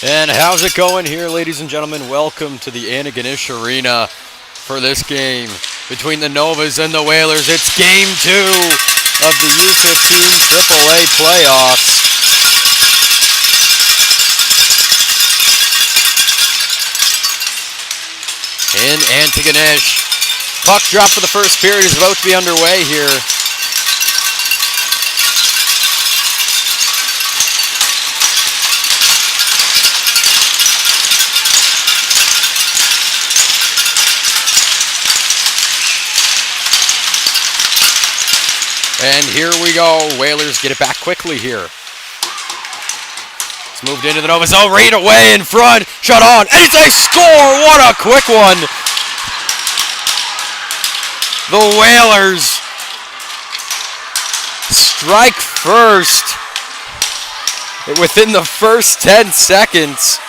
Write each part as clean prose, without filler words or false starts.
And how's it going here, ladies and gentlemen? Welcome to the Antigonish Arena for this game between the Novas and the Whalers. It's Game 2 of the U15 AAA playoffs. In Antigonish. Puck drop for the first period is about to be underway here. And here we go. Whalers get it back quickly here. It's moved into the Novas. Oh, right away in front. Shot on. And it's a score. What a quick one. The Whalers strike first within the first 10 seconds.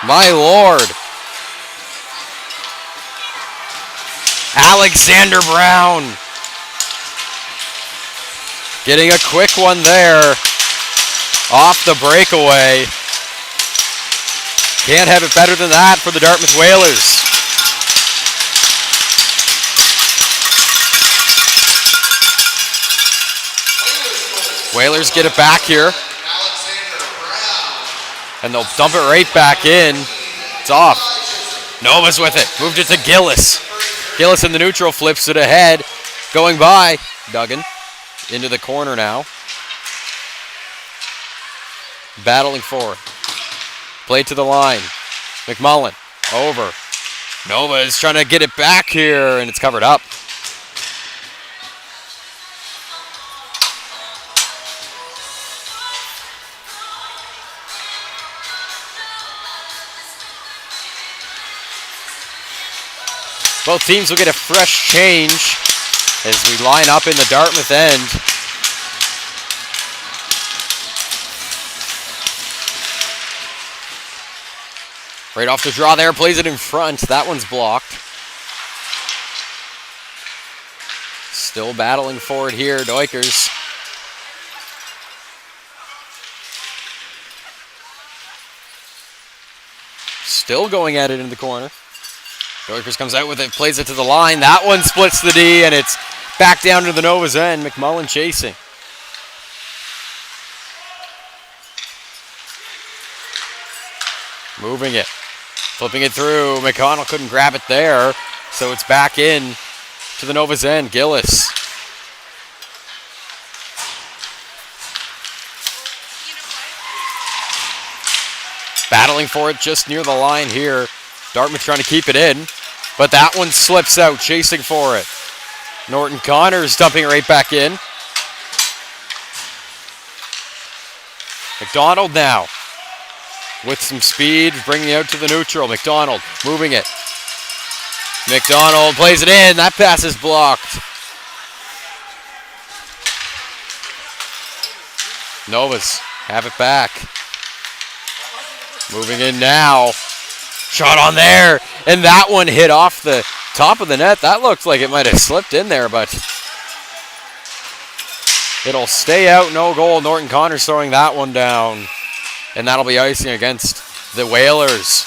My Lord. Alexander Brown getting a quick one there off the breakaway. Can't have it better than that for the Dartmouth Whalers. Whalers get it back here. And they'll dump it right back in. It's off. Nova's with it. Moved it to Gillis. Gillis in the neutral flips it ahead. Going by Duggan. Into the corner now. Battling for it. Play to the line. McMullen. Over. Nova is trying to get it back here, and it's covered up. Both teams will get a fresh change as we line up in the Dartmouth end. Right off the draw there, plays it in front. That one's blocked. Still battling for it here, Duikers. Still going at it in the corner. Duikers comes out with it, plays it to the line. That one splits the D, and it's back down to the Nova's end. McMullen chasing. Moving it. Flipping it through. McConnell couldn't grab it there, so it's back in to the Nova's end. Gillis. Battling for it just near the line here. Dartmouth trying to keep it in, but that one slips out, chasing for it. Norton Connors dumping it right back in. McDonald now with some speed, bringing it out to the neutral. McDonald moving it. McDonald plays it in. That pass is blocked. Novas have it back. Moving in now. Shot on there, and that one hit off the top of the net. That looks like it might have slipped in there, but it'll stay out, no goal. Norton Connors throwing that one down, and that'll be icing against the Whalers.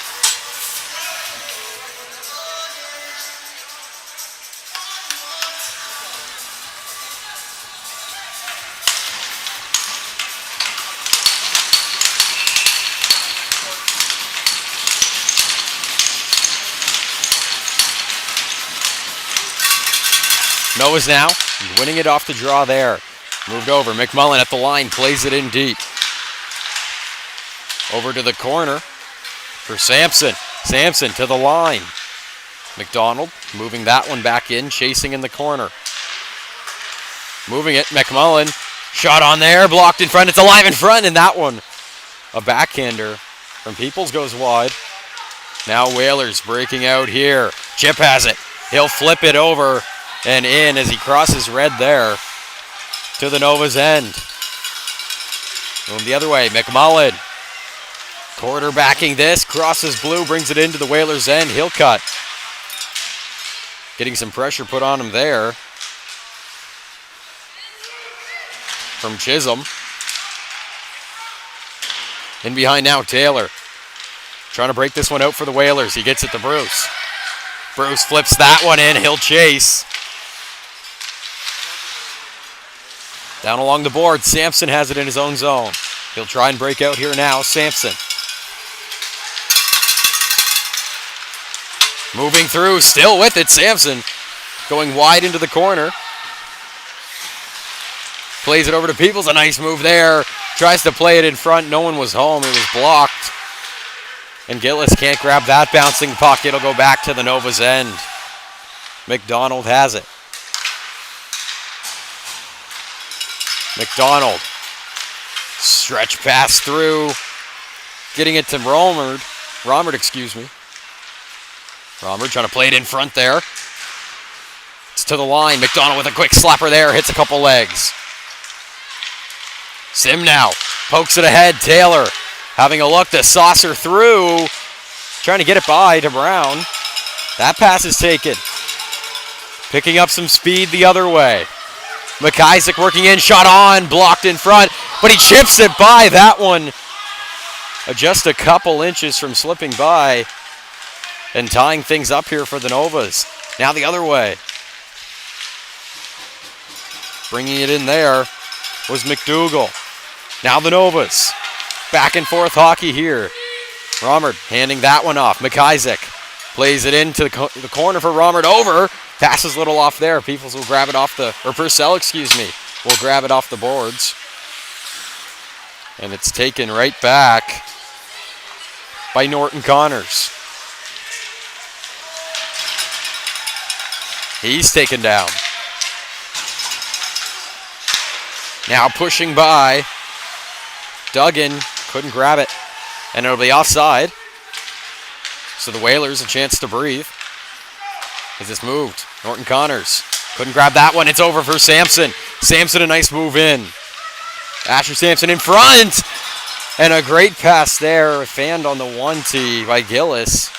Nova's now winning it off the draw there. Moved over. McMullen at the line. Plays it in deep. Over to the corner for Sampson. Sampson to the line. McDonald moving that one back in. Chasing in the corner. Moving it. McMullen. Shot on there. Blocked in front. It's alive in front. And that one, a backhander from Peoples, goes wide. Now Whalers breaking out here. Chip has it. He'll flip it over and in as he crosses red there to the Nova's end. Going the other way, McMullen. Quarterbacking this, crosses blue, brings it into the Whalers' end. He'll cut. Getting some pressure put on him there from Chisholm. In behind now, Taylor. Trying to break this one out for the Whalers. He gets it to Bruce. Bruce flips that one in. He'll chase. Down along the board, Sampson has it in his own zone. He'll try and break out here now, Sampson. Moving through, still with it, Sampson. Going wide into the corner. Plays it over to Peoples, a nice move there. Tries to play it in front, no one was home, it was blocked. And Gillis can't grab that bouncing puck, it'll go back to the Nova's end. McDonald has it. McDonald. Stretch pass through. Getting it to Romerd, Romerd trying to play it in front there. It's to the line. McDonald with a quick slapper there. Hits a couple legs. Sim now. Pokes it ahead. Taylor having a look to saucer through. Trying to get it by to Brown. That pass is taken. Picking up some speed the other way. McIsaac working in. Shot on. Blocked in front. But he chips it by. That one just a couple inches from slipping by and tying things up here for the Novas. Now the other way. Bringing it in there was McDougall. Now the Novas. Back and forth hockey here. Romerd handing that one off. McIsaac plays it into the corner for Romerd. Over. Passes a little off there. Peoples will grab it off Purcell, will grab it off the boards. And it's taken right back by Norton Connors. He's taken down. Now pushing by. Duggan couldn't grab it. And it'll be offside. So the Whalers a chance to breathe. As this moved. Norton Connors couldn't grab that one. It's over for Sampson. Sampson a nice move in. Asher Sampson in front. And a great pass there. Fanned on the 1-tee by Gillis.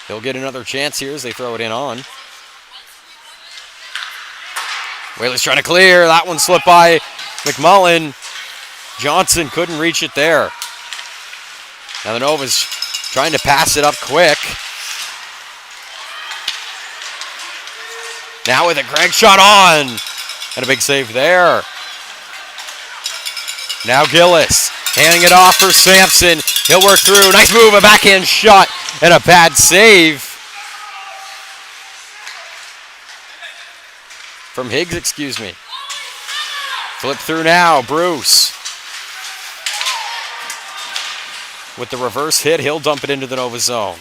He'll get another chance here as they throw it in on. Whalers trying to clear. That one slipped by McMullen. Johnson couldn't reach it there. Now the Novas trying to pass it up quick. Now with a Greg shot on. And a big save there. Now Gillis handing it off for Sampson. He'll work through. Nice move, a backhand shot, and a bad save. From Higgs, Flip through now, Bruce. With the reverse hit, he'll dump it into the Nova zone.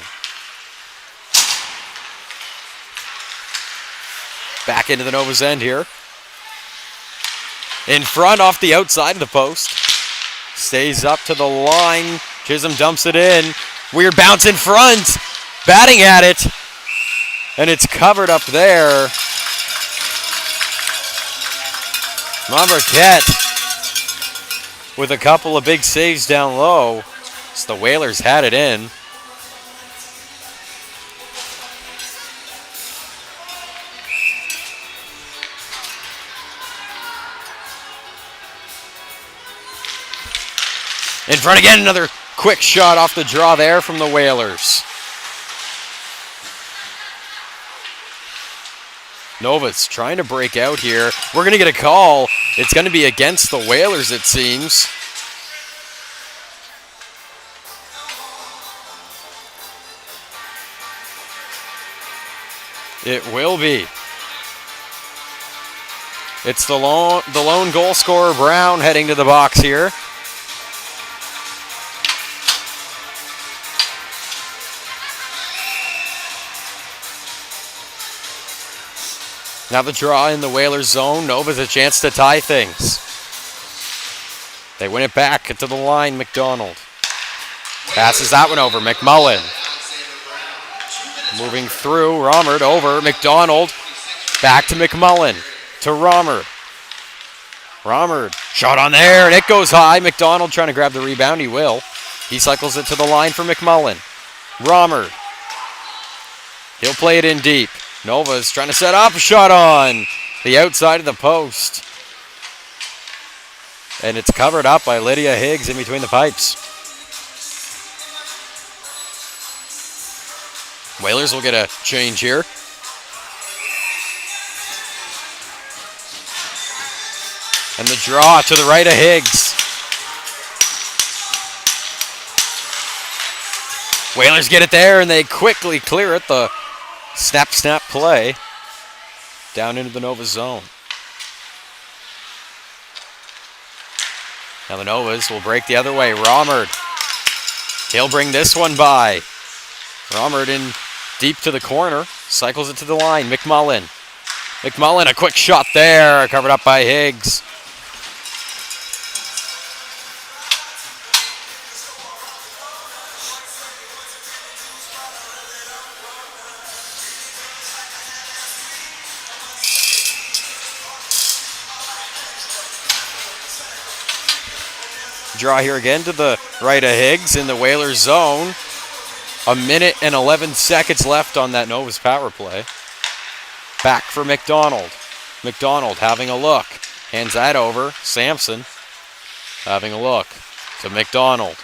Back into the Nova's end here. In front off the outside of the post. Stays up to the line. Chisholm dumps it in. Weird bounce in front. Batting at it. And it's covered up there. Monberquette with a couple of big saves down low. So the Whalers had it in. In front again, another quick shot off the draw there from the Whalers. Novas trying to break out here. We're going to get a call. It's going to be against the Whalers, it seems. It will be. It's the lone goal scorer, Brown, heading to the box here. Now the draw in the Whalers zone. Nova's a chance to tie things. They win it back to the line. McDonald passes that one over. McMullen moving through. Romerd over. McDonald back to McMullen to Romerd. Romerd shot on there and it goes high. McDonald trying to grab the rebound. He will. He cycles it to the line for McMullen. Romerd. He'll play it in deep. Nova's trying to set up, shot on the outside of the post. And it's covered up by Lydia Higgs in between the pipes. Whalers will get a change here. And the draw to the right of Higgs. Whalers get it there, and they quickly clear it. The snap play down into the Nova zone. Now the Novas will break the other way. Romerd. He'll bring this one by. Romerd in deep to the corner. Cycles it to the line. McMullen. McMullen, a quick shot there. Covered up by Higgs. Draw here again to the right of Higgs in the Whalers zone. 1 minute and 11 seconds left on that Nova's power play. Back for McDonald. McDonald having a look. Hands that over. Sampson having a look to McDonald.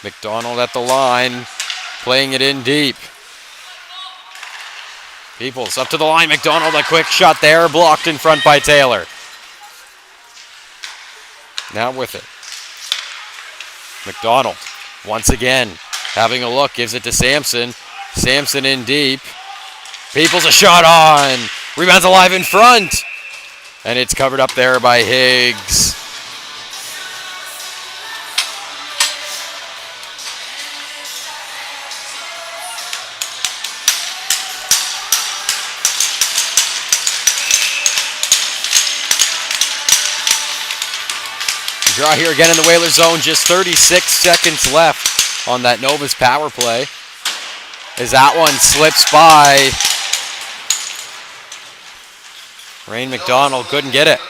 McDonald at the line. Playing it in deep. Peoples up to the line. McDonald, a quick shot there. Blocked in front by Taylor. Now with it. McDonald, once again, having a look, gives it to Sampson. Sampson in deep. Peoples a shot on. Rebounds alive in front. And it's covered up there by Higgs. Draw here again in the Whalers zone. Just 36 seconds left on that Nova's power play. As that one slips by. Rain McDonald couldn't get it.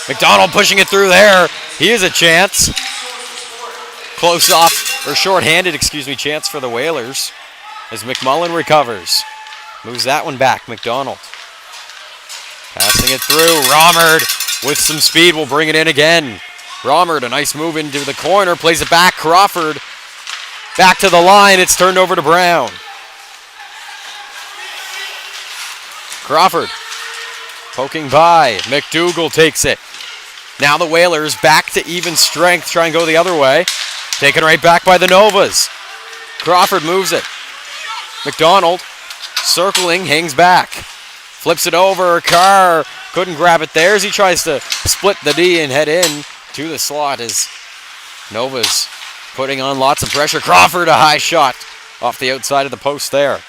McDonald pushing it through there. He has a chance. Close off, or short-handed, chance for the Whalers. As McMullen recovers. Moves that one back, McDonald. Passing it through, Romerd with some speed will bring it in again. Romerd, a nice move into the corner, plays it back, Crawford. Back to the line, it's turned over to Brown. Crawford, poking by, McDougall takes it. Now the Whalers back to even strength, try and go the other way. Taken right back by the Novas. Crawford moves it. McDonald. Circling, hangs back. Flips it over. Carr couldn't grab it there as he tries to split the D and head in to the slot as Nova's putting on lots of pressure. Crawford, a high shot off the outside of the post there.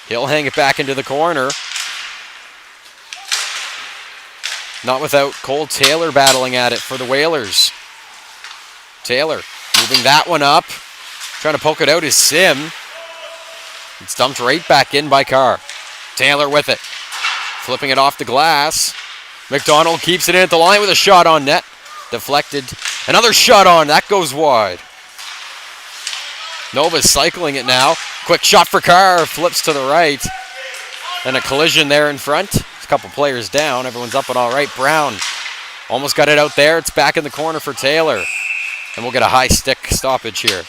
He'll hang it back into the corner. Not without Cole Taylor battling at it for the Whalers. Taylor moving that one up. Trying to poke it out is Sim. It's dumped right back in by Carr. Taylor with it. Flipping it off the glass. McDonald keeps it in at the line with a shot on net. Deflected. Another shot on. That goes wide. Nova's cycling it now. Quick shot for Carr. Flips to the right. And a collision there in front. A couple players down. Everyone's up and all right. Brown almost got it out there. It's back in the corner for Taylor. And we'll get a high stick stoppage here.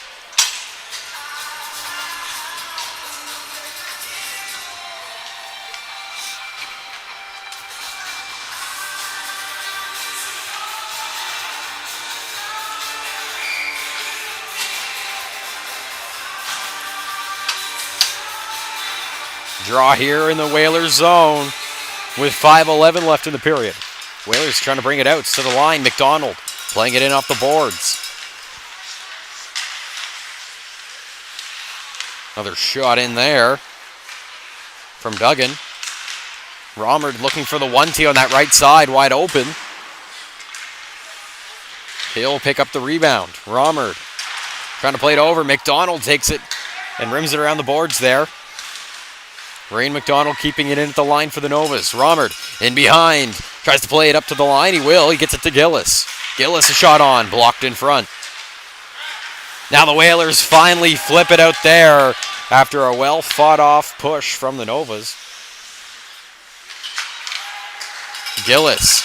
Draw here in the Whalers zone with 5:11 left in the period. Whalers trying to bring it out. It's to the line. McDonald playing it in off the boards. Another shot in there from Duggan. Romerd looking for the 1-2 on that right side, wide open. He'll pick up the rebound. Romerd trying to play it over. McDonald takes it and rims it around the boards there. Rain McDonald keeping it in at the line for the Novas. Romerd in behind. Tries to play it up to the line. He will. He gets it to Gillis. Gillis a shot on. Blocked in front. Now the Whalers finally flip it out there after a well fought off push from the Novas. Gillis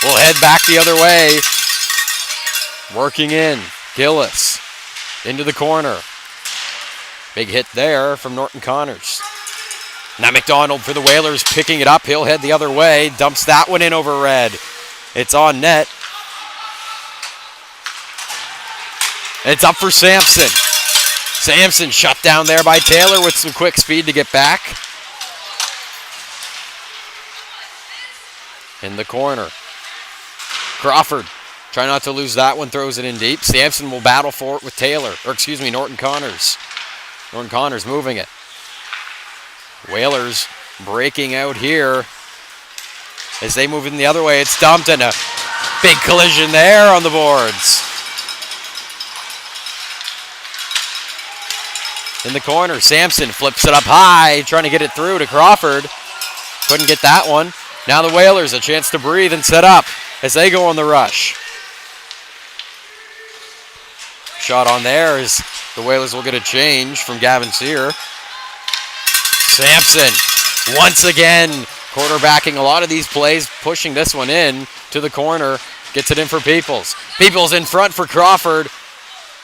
will head back the other way. Working in. Gillis into the corner. Big hit there from Norton Connors. Now McDonald for the Whalers picking it up. He'll head the other way. Dumps that one in over red. It's on net. It's up for Sampson. Sampson shut down there by Taylor with some quick speed to get back. In the corner. Crawford, try not to lose that one, throws it in deep. Sampson will battle for it with Taylor, Norton Connors. Norton Connors moving it. Whalers breaking out here. As they move in the other way, it's dumped and a big collision there on the boards. In the corner, Sampson flips it up high, trying to get it through to Crawford. Couldn't get that one. Now the Whalers a chance to breathe and set up as they go on the rush. Shot on there as the Whalers will get a change from Gavin Sear. Sampson, once again, quarterbacking a lot of these plays, pushing this one in to the corner. Gets it in for Peoples. Peoples in front for Crawford.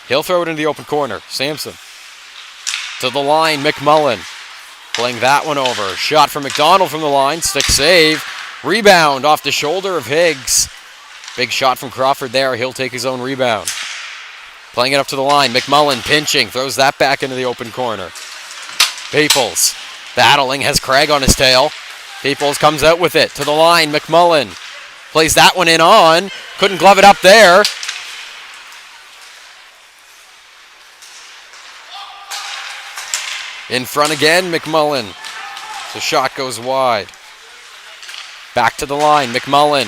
He'll throw it into the open corner. Sampson to the line, McMullen. Playing that one over. Shot from McDonald from the line. Stick save. Rebound off the shoulder of Higgs. Big shot from Crawford there. He'll take his own rebound. Playing it up to the line. McMullen pinching. Throws that back into the open corner. Peoples battling. Has Craig on his tail. Peoples comes out with it. To the line. McMullen plays that one in on. Couldn't glove it up there. In front again, McMullen. The shot goes wide. Back to the line, McMullen.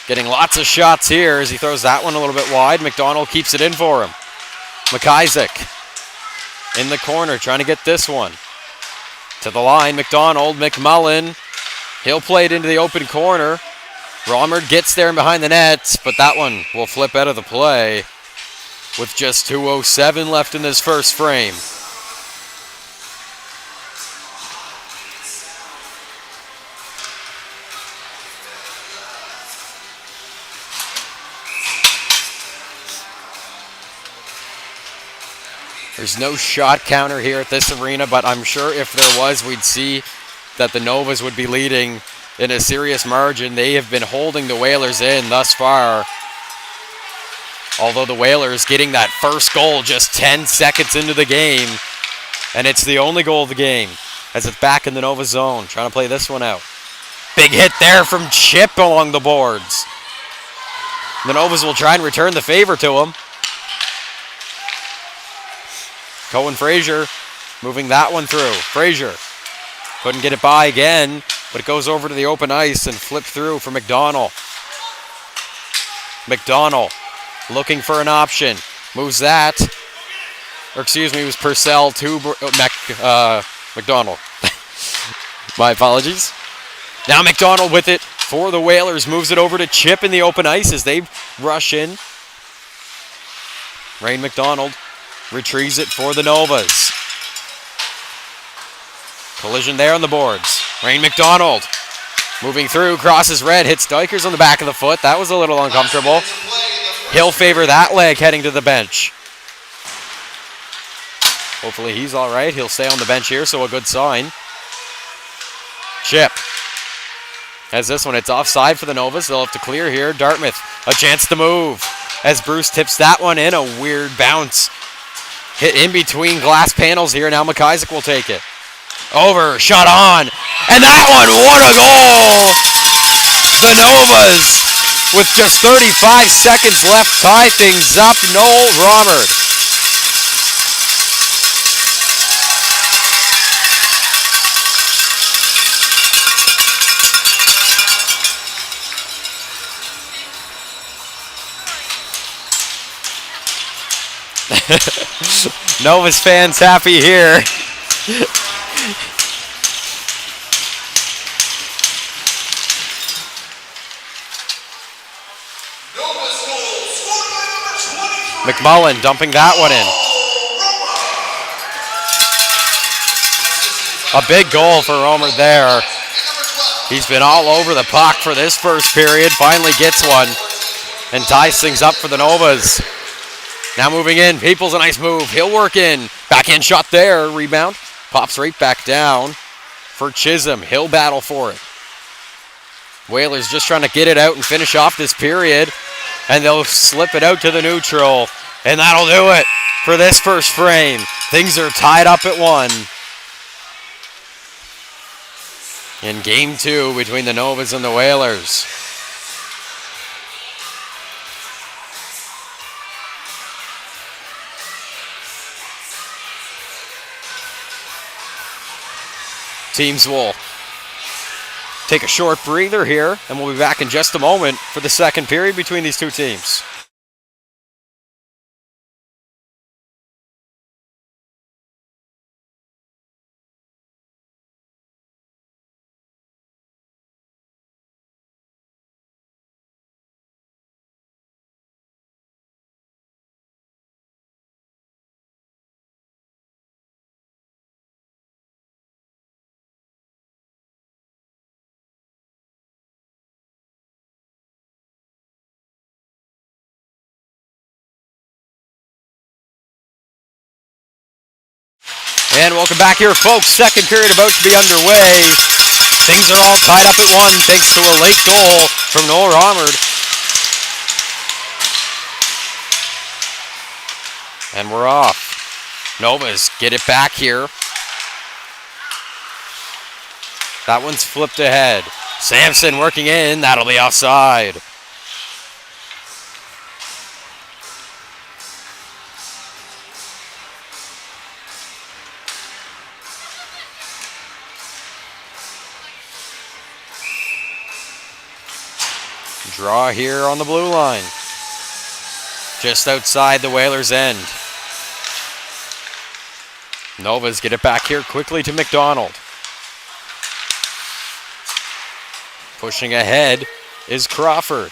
Getting lots of shots here as he throws that one a little bit wide. McDonald keeps it in for him. McIsaac in the corner trying to get this one. To the line, McDonald, McMullen. He'll play it into the open corner. Romerd gets there behind the nets, but that one will flip out of the play with just 2:07 left in this first frame. There's no shot counter here at this arena, but I'm sure if there was, we'd see that the Novas would be leading in a serious margin. They have been holding the Whalers in thus far. Although the Whalers getting that first goal just 10 seconds into the game. And it's the only goal of the game as it's back in the Nova zone. Trying to play this one out. Big hit there from Chip along the boards. The Novas will try and return the favor to him. Cohen Frazier moving that one through. Frazier couldn't get it by again, but it goes over to the open ice and flipped through for McDonald. McDonald looking for an option. Moves that. Or excuse me, it was Purcell to McDonald. My apologies. Now McDonald with it for the Whalers. Moves it over to Chip in the open ice as they rush in. Ryan McDonald retrieves it for the Novas. Collision there on the boards. Ryan McDonald moving through, crosses red, hits Dykers on the back of the foot. That was a little uncomfortable. He'll favor that leg heading to the bench. Hopefully he's all right. He'll stay on the bench here, so a good sign. Chip has this one. It's offside for the Novas. They'll have to clear here. Dartmouth, a chance to move as Bruce tips that one in. A weird bounce. Hit in between glass panels here. Now McIsaac will take it. Over, shot on. And that one, what a goal! The Novas, with just 35 seconds left, tie things up. Noel Romerd. Novas fans happy here. McMullen dumping that one in. A big goal for Romer there. He's been all over the puck for this first period. Finally gets one and ties things up for the Novas. Now moving in. Peoples, a nice move. He'll work in. Backhand shot there. Rebound. Pops right back down for Chisholm. He'll battle for it. Whalers just trying to get it out and finish off this period. And they'll slip it out to the neutral. And that'll do it for this first frame. Things are tied up at 1. In game 2 between the Novas and the Whalers. Teams will take a short breather here, and we'll be back in just a moment for the second period between these two teams. And welcome back here, folks. Second period about to be underway. Things are all tied up at 1 thanks to a late goal from Noel Romerd. And we're off. Novas get it back here. That one's flipped ahead. Sampson working in. That'll be offside. Draw here on the blue line. Just outside the Whalers' end. Novas get it back here quickly to McDonald. Pushing ahead is Crawford.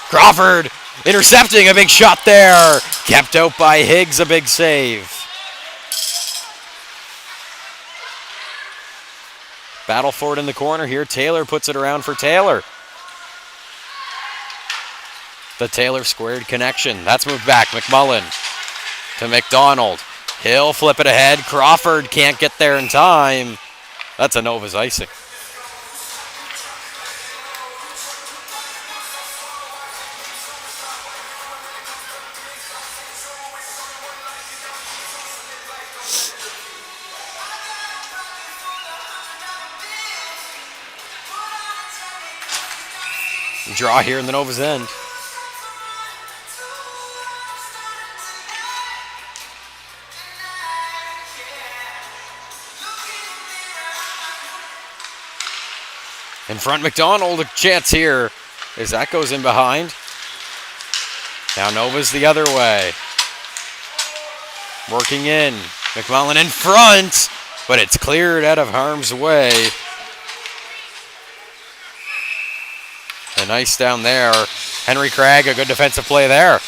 Crawford intercepting a big shot there. Kept out by Higgs, a big save. Battle for it in the corner here. Taylor puts it around for Taylor. The Taylor squared connection. That's moved back. McMullen to McDonald. He'll flip it ahead. Crawford can't get there in time. That's a Nova's icing. Draw here in the Nova's end. In front, McDonald, a chance here as that goes in behind. Now Nova's the other way. Working in. McMullen in front, but it's cleared out of harm's way. And nice down there. Henry Craig, a good defensive play there.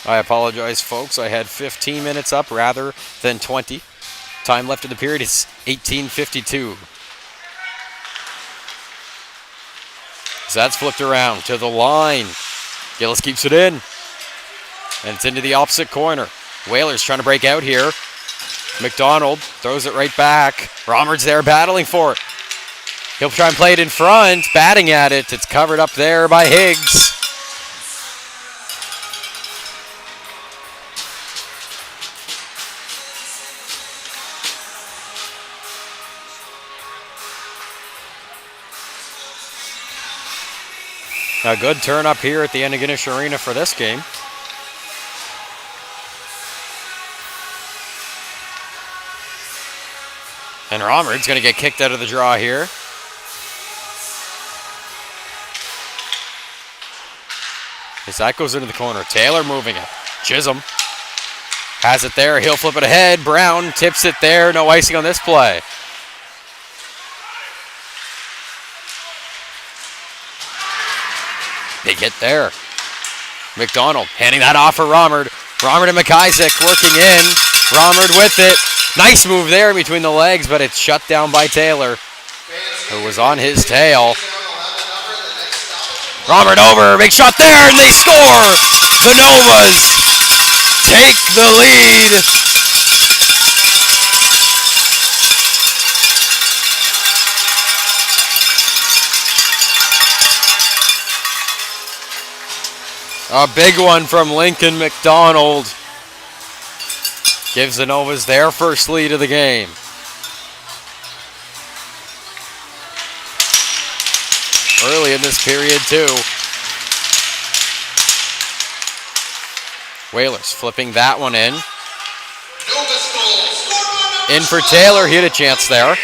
I apologize, folks. I had 15 minutes up rather than 20. Time left in the period is 18:52. So that's flipped around to the line. Gillis keeps it in. And it's into the opposite corner. Whalers trying to break out here. McDonald throws it right back. Romerd's there battling for it. He'll try and play it in front, batting at it. It's covered up there by Higgs. A good turn up here at the Antigonish Arena for this game. And Romerd's going to get kicked out of the draw here. As that goes into the corner. Taylor moving it. Chisholm has it there. He'll flip it ahead. Brown tips it there. No icing on this play. Big hit there. McDonald handing that off for Romerd. Romerd and McIsaac working in. Romerd with it. Nice move there between the legs, but it's shut down by Taylor, who was on his tail. Romerd over, big shot there, and they score! The Novas take the lead. A big one from Lincoln McDonald gives the Novas their first lead of the game. Early in this period, too. Whalers flipping that one in. In for Taylor. He had a chance there.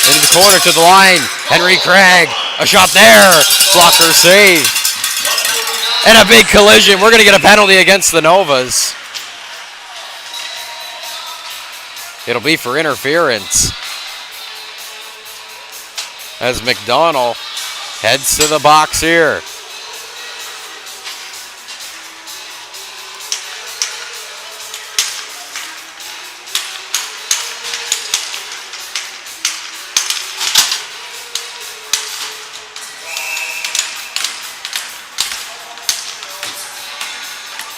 Into the corner to the line. Henry Craig. A shot there. Blocker save. And a big collision. We're going to get a penalty against the Novas. It'll be for interference, as McDonald heads to the box here.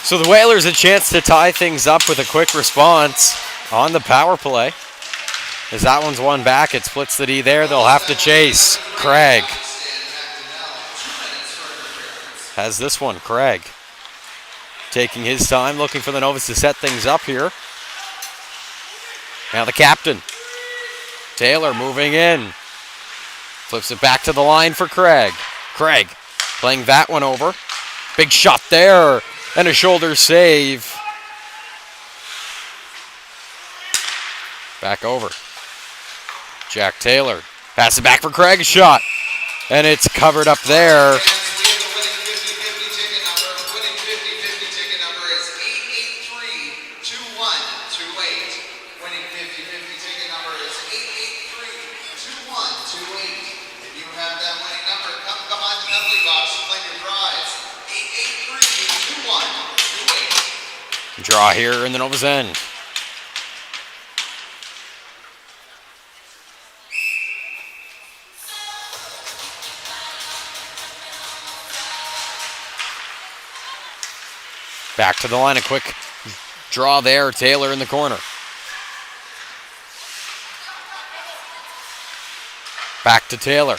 So the Whalers a chance to tie things up with a quick response on the power play. As that one's one back, it splits the D there. They'll have to chase. Craig has this one. Craig taking his time, looking for the Novas to set things up here. Now the captain, Taylor, moving in. Flips it back to the line for Craig. Craig playing that one over. Big shot there, and a shoulder save. Back over. Jack Taylor. Pass it back for Craig's shot. And it's covered up there. Draw here in the Nova's end. Back to the line, a quick draw there. Taylor in the corner. Back to Taylor.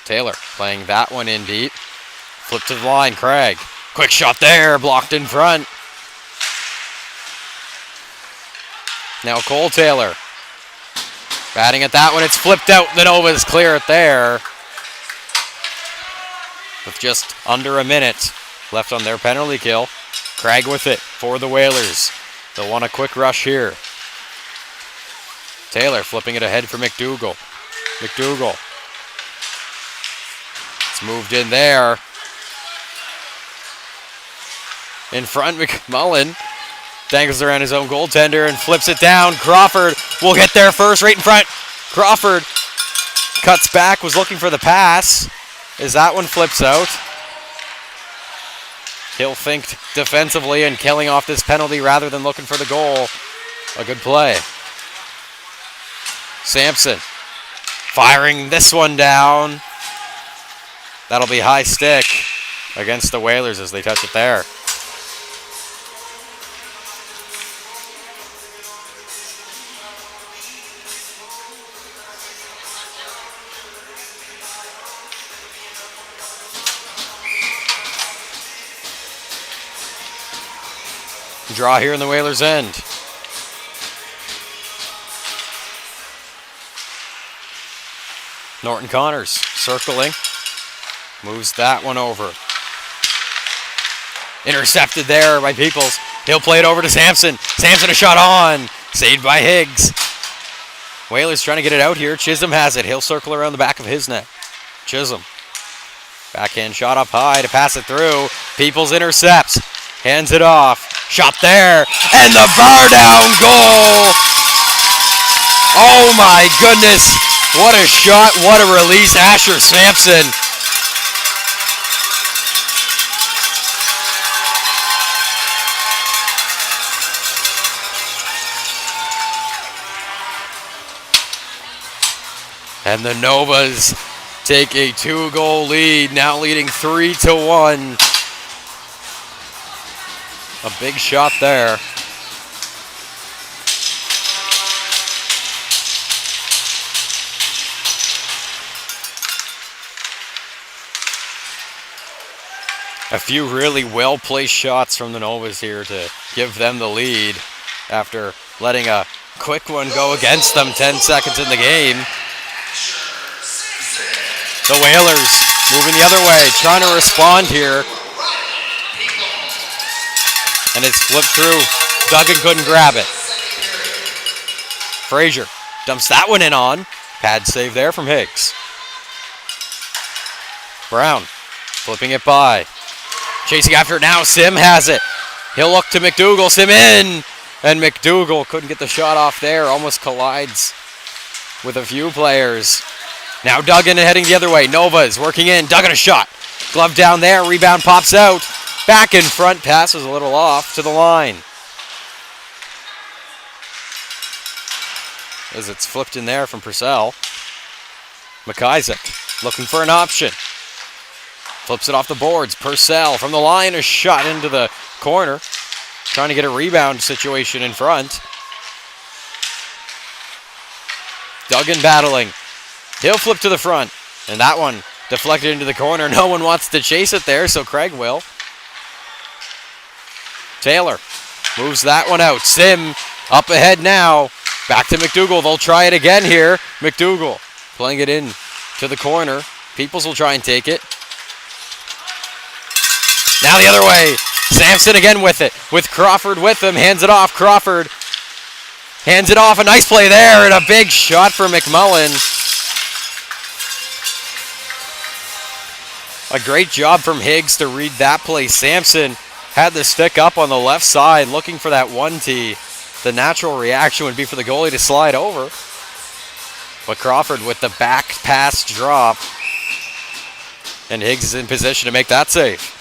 Taylor playing that one in deep. Flip to the line, Craig. Quick shot there, blocked in front. Now Cole Taylor. Batting at that one, it's flipped out. The Novas clear it there. With just under a minute left on their penalty kill. Craig with it for the Whalers. They'll want a quick rush here. Taylor flipping it ahead for McDougall. McDougall. It's moved in there. In front, McMullen dangles around his own goaltender and flips it down. Crawford will get there first, right in front. Crawford cuts back, was looking for the pass. As that one flips out. He'll think defensively and killing off this penalty rather than looking for the goal. A good play. Sampson firing this one down. That'll be high stick against the Whalers as they touch it there. Draw here in the Whalers' end. Norton Connors circling. Moves that one over. Intercepted there by Peoples. He'll play it over to Sampson. Sampson a shot on. Saved by Higgs. Whalers trying to get it out here. Chisholm has it. He'll circle around the back of his net. Chisholm. Backhand shot up high to pass it through. Peoples intercepts. Hands it off. Shot there. And the bar down goal. Oh my goodness. What a shot, what a release, Asher Sampson. And the Novas take a 2-goal lead, now leading 3-1. A big shot there. A few really well-placed shots from the Novas here to give them the lead after letting a quick one go against them 10 seconds in the game. The Whalers moving the other way, trying to respond here. And it's flipped through. Duggan couldn't grab it. Frazier dumps that one in on. Pad save there from Higgs. Brown flipping it by. Chasing after it now, Sim has it. He'll look to McDougall, Sim in. And McDougall couldn't get the shot off there, almost collides with a few players. Now Duggan heading the other way, Novas working in, Duggan a shot. Glove down there, rebound pops out. Back in front, passes a little off to the line. As it's flipped in there from Purcell. McIsaac looking for an option. Flips it off the boards. Purcell from the line, a shot into the corner. Trying to get a rebound situation in front. Duggan battling. He'll flip to the front. And that one deflected into the corner. No one wants to chase it there, so Craig will. Taylor moves that one out. Sim up ahead now. Back to McDougall. They'll try it again here. McDougall playing it in to the corner. Peoples will try and take it. Now the other way. Sampson again with it. With Crawford with him. Hands it off. Crawford hands it off. A nice play there. And a big shot for McMullen. A great job from Higgs to read that play. Sampson had the stick up on the left side looking for that 1T. The natural reaction would be for the goalie to slide over. But Crawford with the back pass drop. And Higgs is in position to make that save.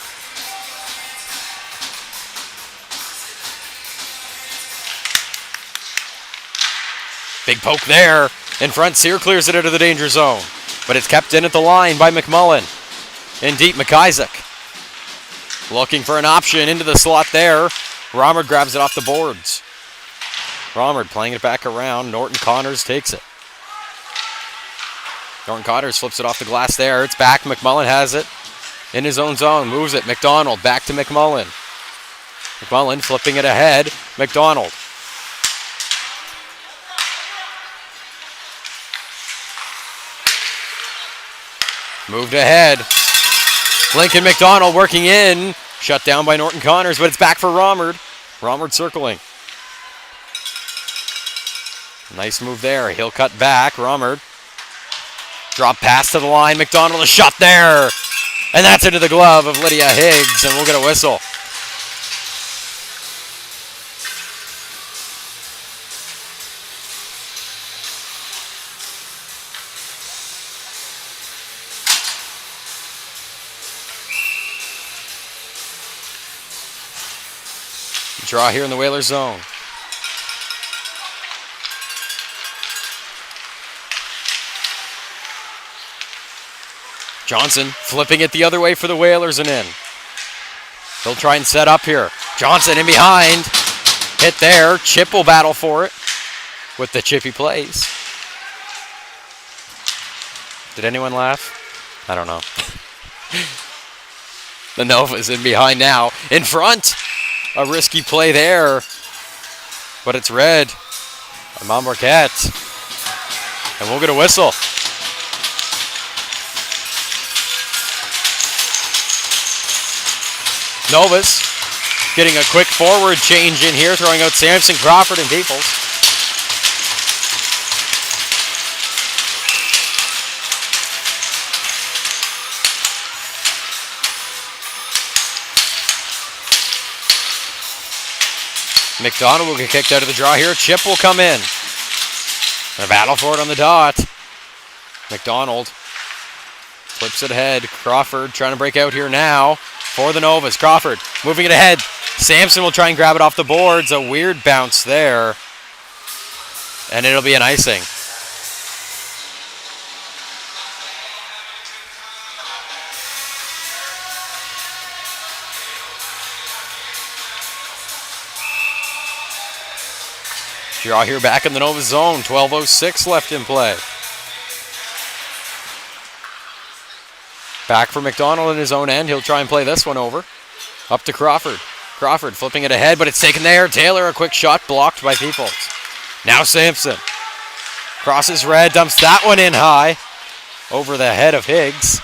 Big poke there. In front, Sear clears it into the danger zone. But it's kept in at the line by McMullen. In deep, McIsaac. Looking for an option into the slot there. Romerd grabs it off the boards. Romerd playing it back around. Norton Connors takes it. Norton Connors flips it off the glass there. It's back. McMullen has it in his own zone. Moves it. McDonald back to McMullen. McMullen flipping it ahead. McDonald. Moved ahead. Lincoln McDonald working in. Shut down by Norton Connors, but it's back for Romerd. Romerd circling. Nice move there. He'll cut back. Romerd. Drop pass to the line. McDonald, a shot there. And that's into the glove of Lydia Higgs, and we'll get a whistle. Draw here in the Whalers zone. Johnson flipping it the other way for the Whalers and in. They'll try and set up here. Johnson in behind. Hit there. Chip will battle for it with the chippy plays. Did anyone laugh? I don't know. The Nova's in behind now. In front. A risky play there, but it's red. Amon Marquette. And we'll get a whistle. Novas getting a quick forward change in here, throwing out Sampson, Crawford, and Peoples. McDonald will get kicked out of the draw here. Chip will come in. A battle for it on the dot. McDonald flips it ahead. Crawford trying to break out here now for the Novas. Crawford moving it ahead. Sampson will try and grab it off the boards. A weird bounce there. And it'll be an icing. Draw here back in the Nova zone. 12:06 left in play. Back for McDonald in his own end. He'll try and play this one over. Up to Crawford. Crawford flipping it ahead, but it's taken there. Taylor, a quick shot blocked by Peoples. Now Sampson. Crosses red, dumps that one in high. Over the head of Higgs.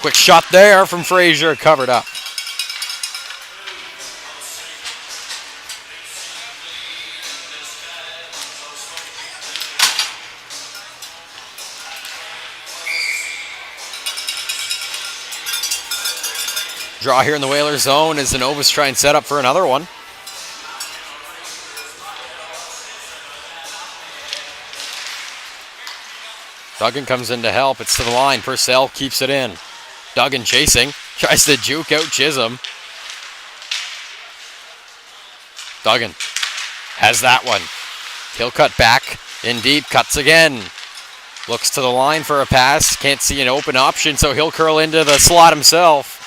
Quick shot there from Frazier, covered up. Draw here in the Whalers zone as the Novas try and set up for another one. Duggan comes in to help. It's to the line. Purcell keeps it in. Duggan chasing. Tries to juke out Chisholm. Duggan has that one. He'll cut back in deep. Cuts again. Looks to the line for a pass. Can't see an open option, so he'll curl into the slot himself.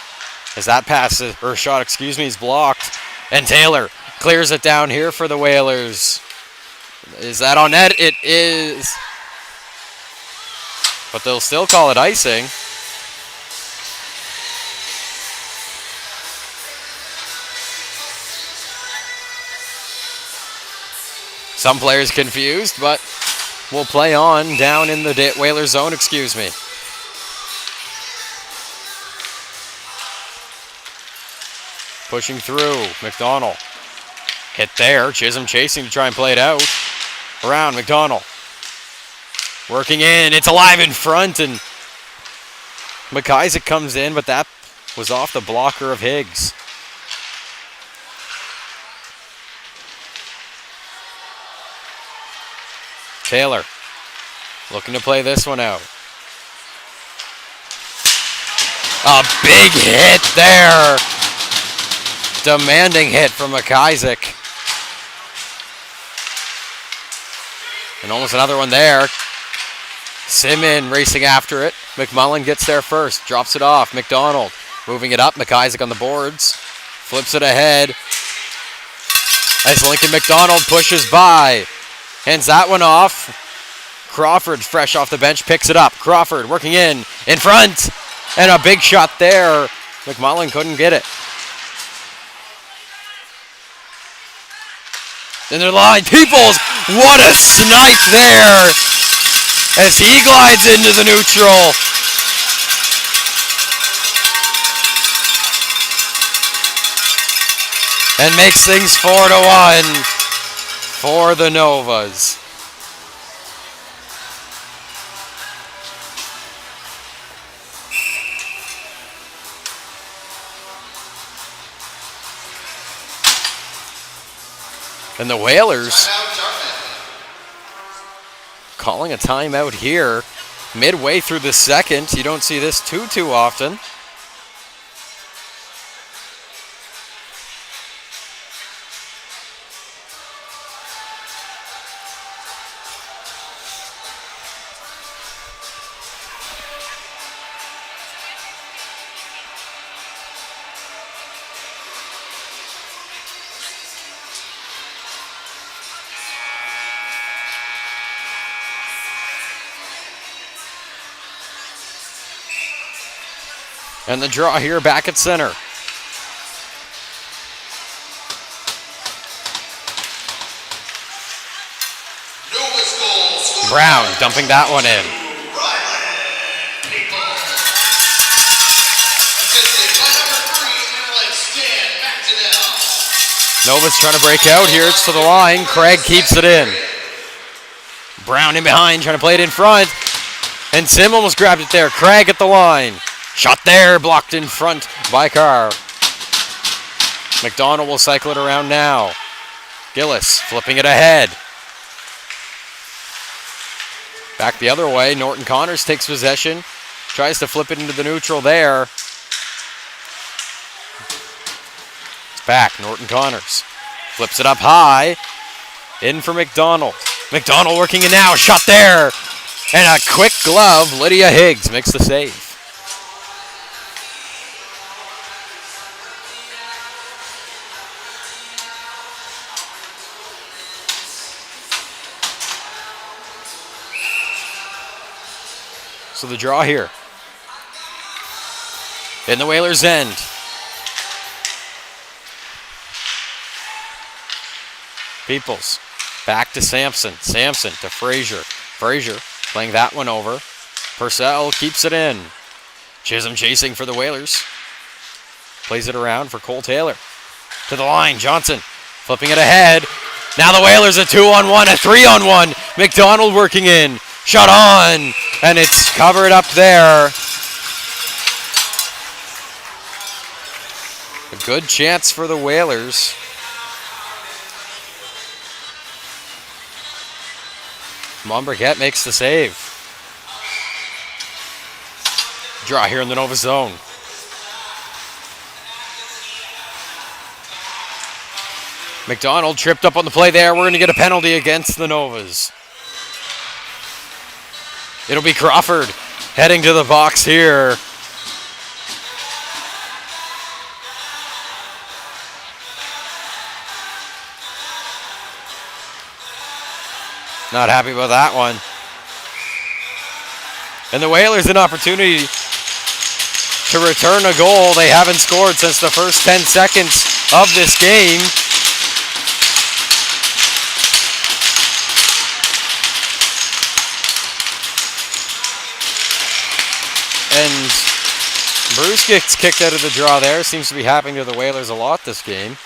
As that pass, or shot, excuse me, is blocked. And Taylor clears it down here for the Whalers. Is that on net? It is. But they'll still call it icing. Some players confused, but we'll play on down in the Whalers zone, excuse me. Pushing through, McDonald. Hit there, Chisholm chasing to try and play it out. Around, McDonald. Working in, it's alive in front, and McIsaac comes in, but that was off the blocker of Higgs. Taylor looking to play this one out. A big hit there. Demanding hit from McIsaac. And almost another one there. Simon racing after it. McMullen gets there first. Drops it off. McDonald moving it up. McIsaac on the boards. Flips it ahead. As Lincoln McDonald pushes by. Hands that one off. Crawford, fresh off the bench, picks it up. Crawford working in front. And a big shot there. McMullen couldn't get it. In their line, Peoples, what a snipe there as he glides into the neutral. And makes things 4-1 for the Novas. And the Whalers calling a timeout here midway through the second. You don't see this too often. And the draw here back at center. Brown dumping that one in. Nova's trying to break out here. It's to the line. Craig keeps it in. Brown in behind, trying to play it in front. And Sim almost grabbed it there. Craig at the line. Shot there, blocked in front by Carr. McDonald will cycle it around now. Gillis flipping it ahead. Back the other way. Norton Connors takes possession. Tries to flip it into the neutral there. It's back. Norton Connors flips it up high. In for McDonald. McDonald working it now. Shot there. And a quick glove. Lydia Higgs makes the save. So the draw here. In the Whalers' end. Peoples. Back to Sampson. Sampson to Frazier. Frazier playing that one over. Purcell keeps it in. Chisholm chasing for the Whalers. Plays it around for Cole Taylor. To the line. Johnson flipping it ahead. Now the Whalers a 2-on-1, a 3-on-1. McDonald working in. Shot on. And it's covered up there. A good chance for the Whalers. Monbriquette makes the save. Draw here in the Nova zone. McDonald tripped up on the play there. We're going to get a penalty against the Novas. It'll be Crawford heading to the box here. Not happy about that one. And the Whalers an opportunity to return a goal. They haven't scored since the first 10 seconds of this game. And Bruce gets kicked out of the draw there. Seems to be happening to the Whalers a lot this game.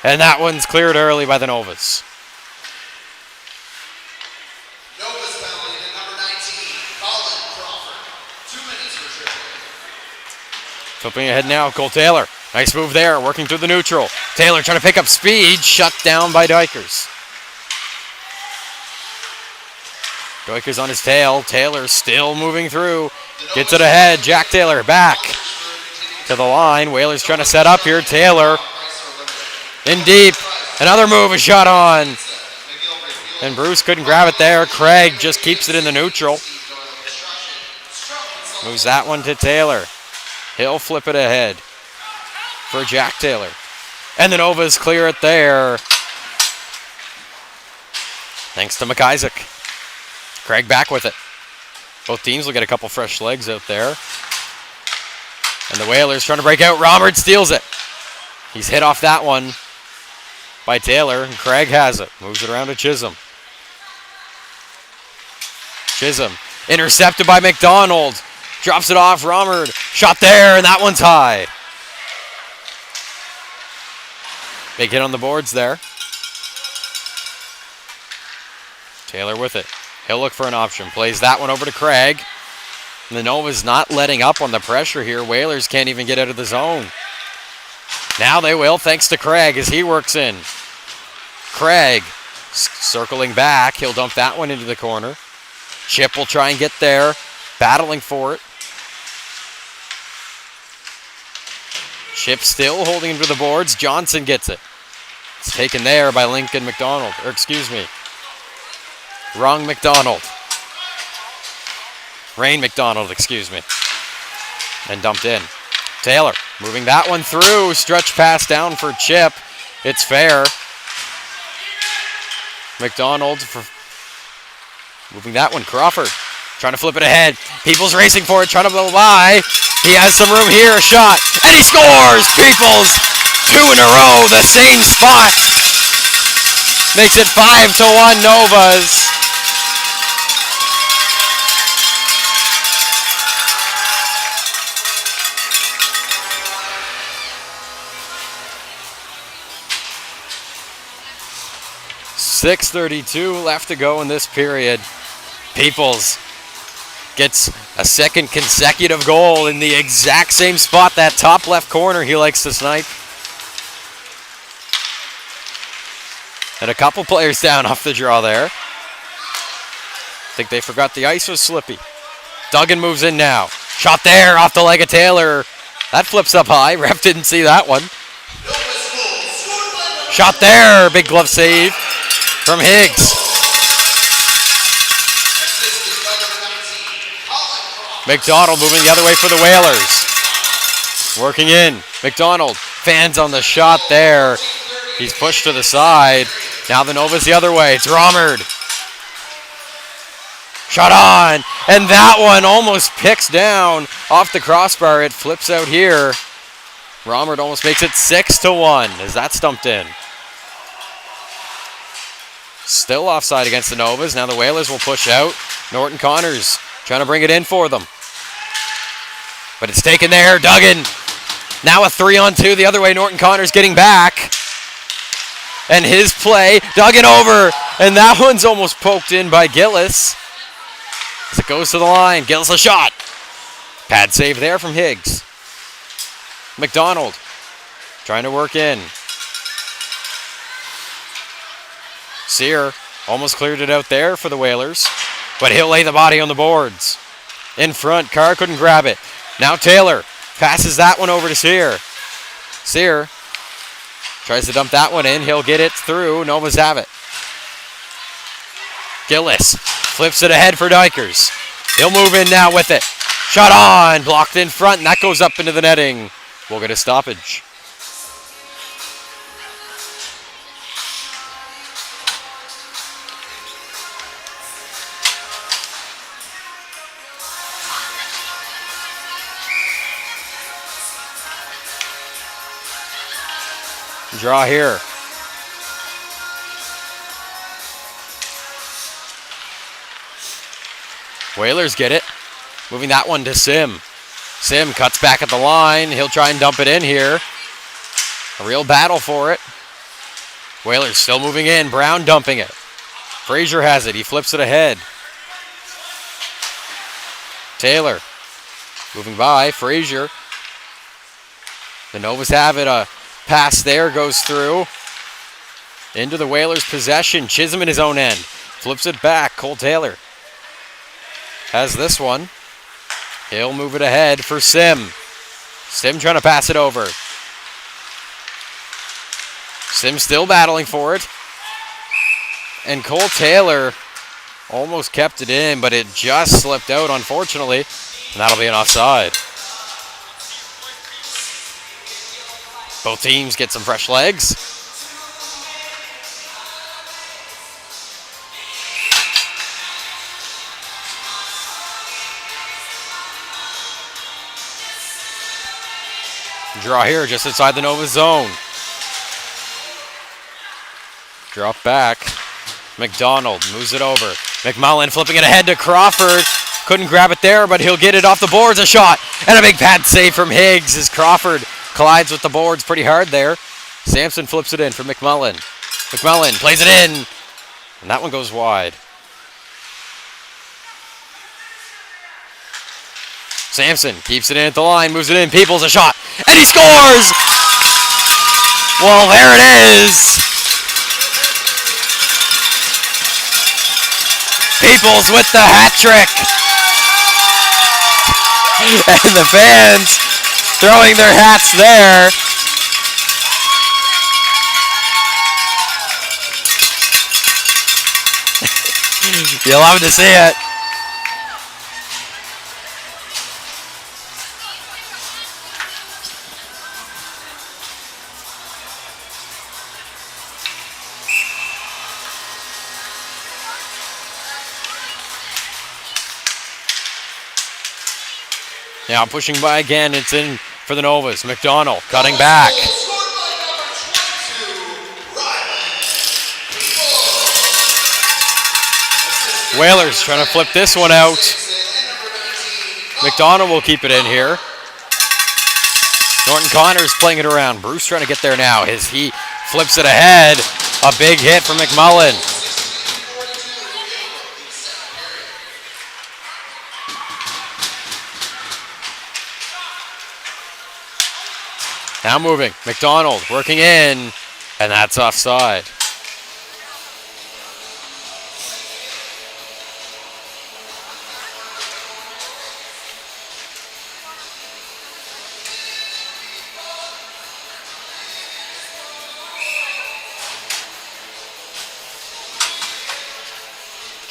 And that one's cleared early by the Novas. Novas penalty to number 19, Colin Crawford. 2 minutes for tripping. Flipping ahead now, Cole Taylor. Nice move there, working through the neutral. Taylor trying to pick up speed, shut down by Dykers. Dykers on his tail. Taylor still moving through. Gets it ahead. Jack Taylor back to the line. Whalers trying to set up here. Taylor in deep. Another move, a shot on. And Bruce couldn't grab it there. Craig just keeps it in the neutral. Moves that one to Taylor. He'll flip it ahead for Jack Taylor. And the Novas clear it there. Thanks to McIsaac. Craig back with it. Both teams will get a couple fresh legs out there. And the Whalers trying to break out. Romerd steals it. He's hit off that one by Taylor, and Craig has it. Moves it around to Chisholm. Chisholm intercepted by McDonald. Drops it off. Romerd shot there, and that one's high. Big hit on the boards there. Taylor with it. He'll look for an option. Plays that one over to Craig. And the Nova's not letting up on the pressure here. Whalers can't even get out of the zone. Now they will, thanks to Craig as he works in. Craig circling back. He'll dump that one into the corner. Chip will try and get there. Battling for it. Chip still holding him to the boards. Johnson gets it. It's taken there by Lincoln McDonald. Or excuse me. Wrong McDonald. Rain McDonald, excuse me. And dumped in. Taylor moving that one through. Stretch pass down for Chip. It's fair. McDonald for moving that one. Crawford trying to flip it ahead. Peoples racing for it, trying to blow by. He has some room here. A shot. And he scores! Peoples 2 in a row. The same spot. Makes it 5-1 Novas. .6:32 left to go in this period. Peoples gets a second consecutive goal in the exact same spot, that top left corner he likes to snipe. And a couple players down off the draw there. think they forgot the ice was slippy. Duggan moves in now. Shot there off the leg of Taylor. That flips up high. Ref didn't see that one. Shot there. Big glove save from Higgs. McDonald moving the other way for the Whalers. Working in. McDonald. Fans on the shot there. He's pushed to the side. Now the Nova's the other way. It's Romerd. Shot on. And that one almost picks down off the crossbar. It flips out here. Romerd almost makes it 6-1 as that stumped in. Still offside against the Novas. Now the Whalers will push out. Norton Connors trying to bring it in for them. But it's taken there. Duggan. Now a 3-on-2 the other way. Norton Connors getting back. And his play. Duggan over. And that one's almost poked in by Gillis. As it goes to the line. Gillis a shot. Pad save there from Higgs. McDonald trying to work in. Sear almost cleared it out there for the Whalers. But he'll lay the body on the boards. In front. Carr couldn't grab it. Now Taylor passes that one over to Sear. Sear tries to dump that one in. He'll get it through. Novas have it. Gillis flips it ahead for Dykers. He'll move in now with it. Shot on. Blocked in front, and that goes up into the netting. We'll get a stoppage. Draw here. Whalers get it. Moving that one to Sim. Sim cuts back at the line. He'll try and dump it in here. A real battle for it. Whalers still moving in. Brown dumping it. Frazier has it. He flips it ahead. Taylor moving by. Frazier. The Novas have it. A pass there goes through. Into the Whalers' possession. Chisholm in his own end. Flips it back. Cole Taylor has this one. He'll move it ahead for Sim. Sim trying to pass it over. Sim still battling for it. And Cole Taylor almost kept it in, but it just slipped out, unfortunately. And that'll be an offside. Both teams get some fresh legs. Draw here just inside the Nova zone. Drop back. McDonald moves it over. McMullen flipping it ahead to Crawford. Couldn't grab it there, but he'll get it off the boards. A shot and a big pad save from Higgs as Crawford collides with the boards pretty hard there. Sampson flips it in for McMullen. McMullen plays it in, and that one goes wide. Sampson keeps it in at the line, moves it in. Peoples a shot, and he scores! Well, there it is. Peoples with the hat trick. And the fans throwing their hats there. You love to see it. Now pushing by again, it's in for the Novas. McDonald cutting back. Whalers trying to flip this one out. McDonald will keep it in here. Norton Connors playing it around. Bruce trying to get there now. He flips it ahead. A big hit from McMullen. Now moving. McDonald working in, and that's offside.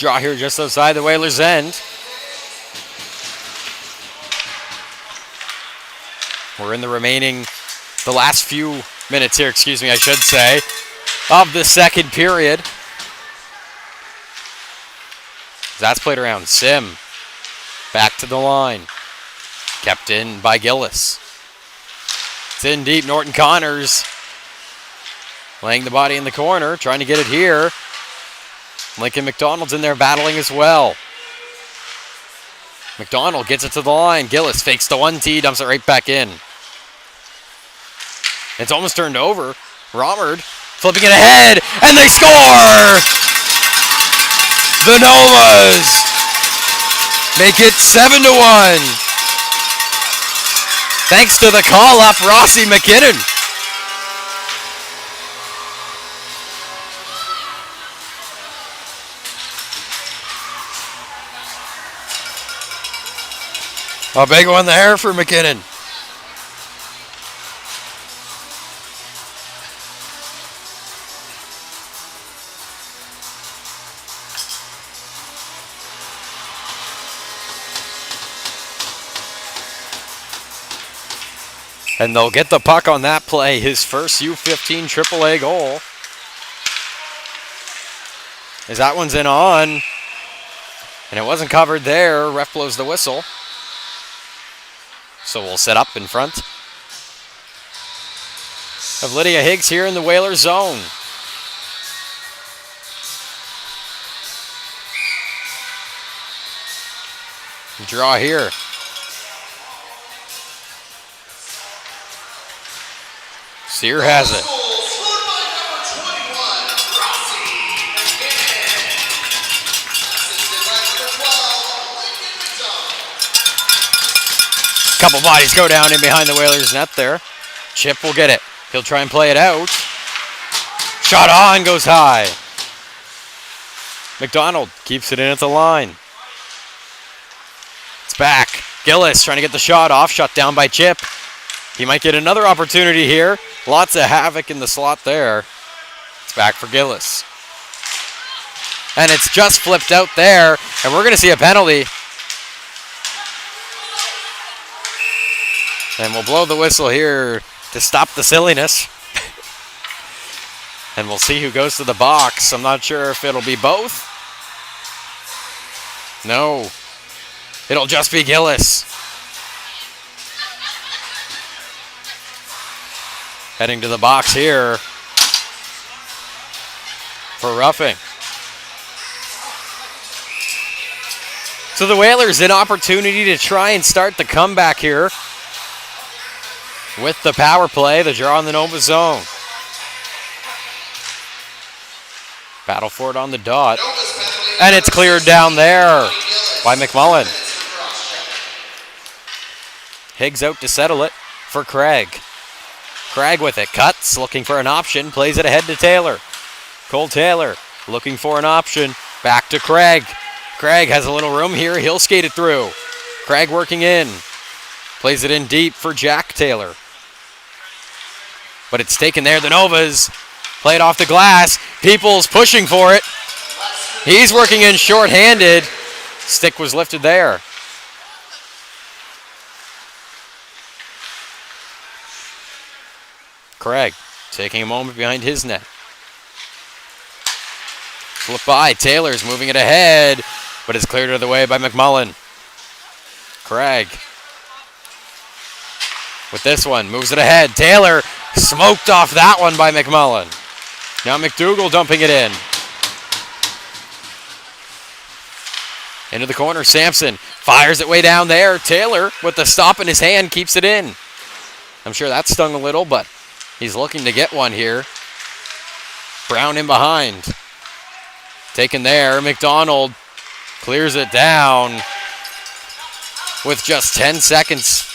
Draw here just outside the Whalers' end. We're in the last few minutes here, excuse me, I should say, of the second period. That's played around. Sim back to the line. Kept in by Gillis. It's in deep. Norton Connors laying the body in the corner, trying to get it here. Lincoln McDonald's in there battling as well. McDonald gets it to the line. Gillis fakes the 1T, dumps it right back in. It's almost turned over. Romerd flipping it ahead, and they score! The Novas make it 7-1. Thanks to the call-up, Rossi McKinnon. A big one there for McKinnon. And they'll get the puck on that play, his first U15 AAA goal. As that one's in on, and it wasn't covered there, ref blows the whistle. So we'll set up in front of Lydia Higgs here in the Whalers zone. Draw here. Sear has it. Couple bodies go down in behind the Whalers net there. Chip will get it. He'll try and play it out. Shot on, goes high. McDonald keeps it in at the line. It's back. Gillis trying to get the shot off. Shut down by Chip. He might get another opportunity here. Lots of havoc in the slot there. It's back for Gillis. And it's just flipped out there. And we're going to see a penalty. And we'll blow the whistle here to stop the silliness. And we'll see who goes to the box. I'm not sure if it'll be both. No. It'll just be Gillis. Heading to the box here for roughing. So the Whalers an opportunity to try and start the comeback here with the power play, the draw in the Nova zone. Battle for it on the dot. And it's cleared down there by McMullen. Higgs out to settle it for Craig. Craig with it, cuts, looking for an option, plays it ahead to Taylor. Cole Taylor looking for an option, back to Craig. Craig has a little room here, he'll skate it through. Craig working in, plays it in deep for Jack Taylor. But it's taken there, the Novas play it off the glass. Peoples pushing for it. He's working in short-handed. Stick was lifted there. Craig taking a moment behind his net. Flip by, Taylor's moving it ahead, but it's cleared out of the way by McMullen. Craig with this one, moves it ahead. Taylor smoked off that one by McMullen. Now McDougall dumping it in. Into the corner, Sampson fires it way down there. Taylor with the stop in his hand keeps it in. I'm sure that stung a little, but he's looking to get one here. Brown in behind. Taken there, McDonald clears it down with just 10 seconds.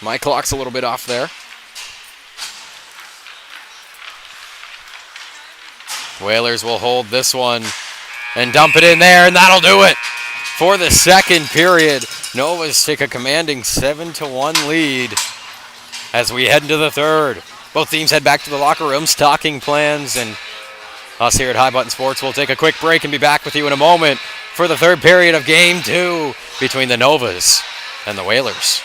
My clock's a little bit off there. Whalers will hold this one and dump it in there, and that'll do it for the second period. Novas take a commanding 7-1 lead as we head into the third. Both teams head back to the locker rooms, talking plans and Us here at High Button Sports will take a quick break and be back with you in a moment for the third period of Game 2 between the Novas and the Whalers.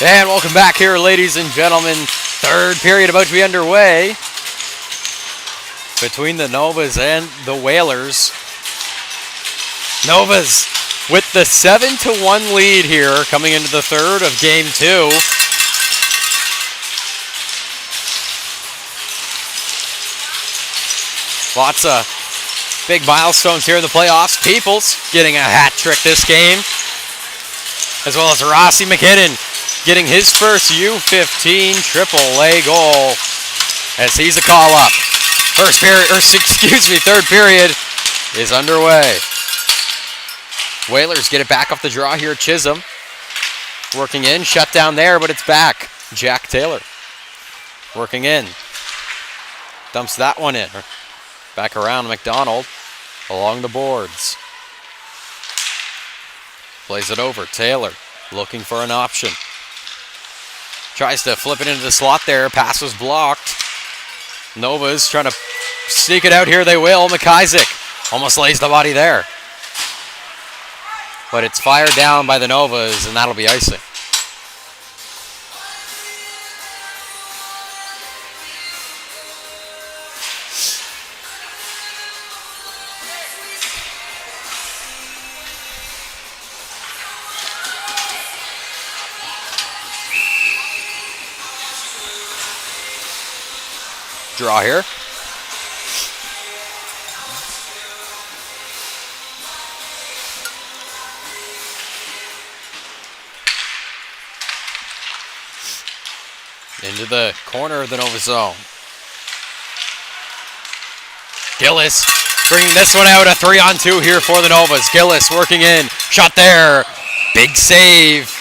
And welcome back here, ladies and gentlemen. Third period about to be underway between the Novas and the Whalers. Novas with the 7-1 lead here coming into the third of game 2. Lots of big milestones here in the playoffs. Peoples getting a hat trick this game, as well as Rossi McKinnon getting his first U15 AAA goal as he's a call up. Third period is underway. Whalers get it back off the draw here. Chisholm working in, shut down there, but it's back. Jack Taylor working in, dumps that one in. Back around McDonald along the boards. Plays it over. Taylor looking for an option. Tries to flip it into the slot there. Pass was blocked. Nova's trying to sneak it out here. They will. McIsaac almost lays the body there. But it's fired down by the Novas, and that'll be icing. Draw here. Into the corner of the Nova zone. Gillis bringing this one out. A 3-on-2 here for the Novas. Gillis working in. Shot there. Big save.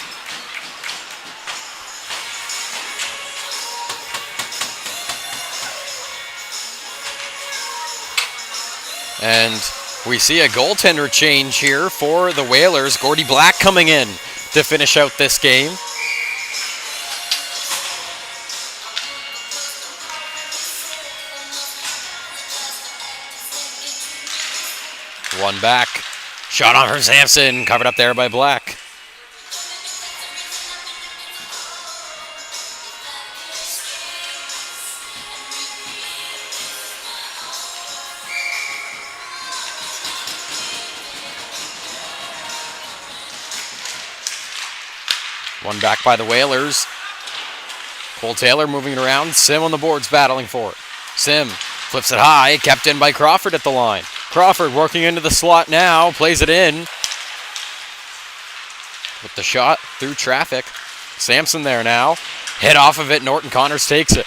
And we see a goaltender change here for the Whalers. Gordy Black coming in to finish out this game. One back. Shot on from Sampson. Covered up there by Black. One back by the Whalers. Cole Taylor moving it around. Sim on the boards battling for it. Sim flips it high. Kept in by Crawford at the line. Crawford working into the slot now. Plays it in. With the shot through traffic. Sampson there now. Hit off of it. Norton Connors takes it.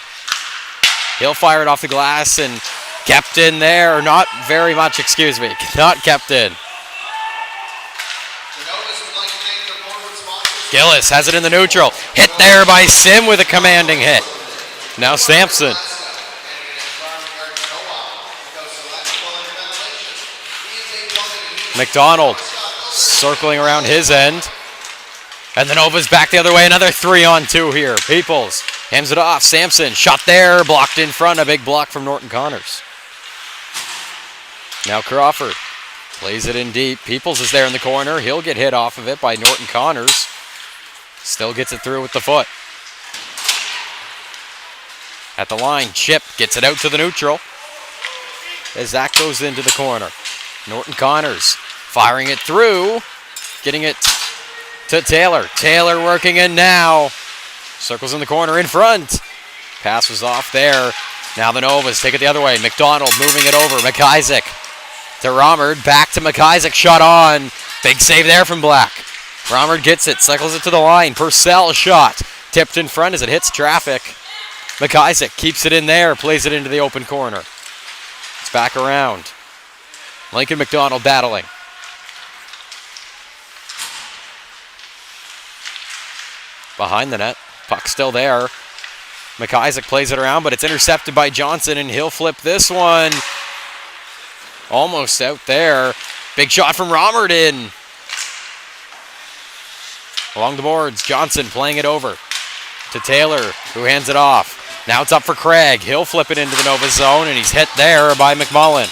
He'll fire it off the glass and kept in there. Not very much, excuse me. Not kept in. Gillis has it in the neutral. Hit there by Sim with a commanding hit. Now Sampson. McDonald circling around his end. And the Nova's back the other way. Another 3-on-2 here. Peoples hands it off. Sampson shot there. Blocked in front. A big block from Norton Connors. Now Crawford plays it in deep. Peoples is there in the corner. He'll get hit off of it by Norton Connors. Still gets it through with the foot. At the line, Chip gets it out to the neutral. As that goes into the corner. Norton Connors firing it through. Getting it to Taylor. Taylor working in now. Circles in the corner in front. Pass was off there. Now the Novas take it the other way. McDonald moving it over. McIsaac to Romerd. Back to McIsaac. Shot on. Big save there from Black. Romerd gets it, cycles it to the line. Purcell shot. Tipped in front as it hits traffic. McIsaac keeps it in there, plays it into the open corner. It's back around. Lincoln McDonald battling. Behind the net. Puck still there. McIsaac plays it around, but it's intercepted by Johnson, and he'll flip this one. Almost out there. Big shot from Romerd in. Along the boards, Johnson playing it over to Taylor, who hands it off. Now it's up for Craig. He'll flip it into the Nova zone, and he's hit there by McMullen.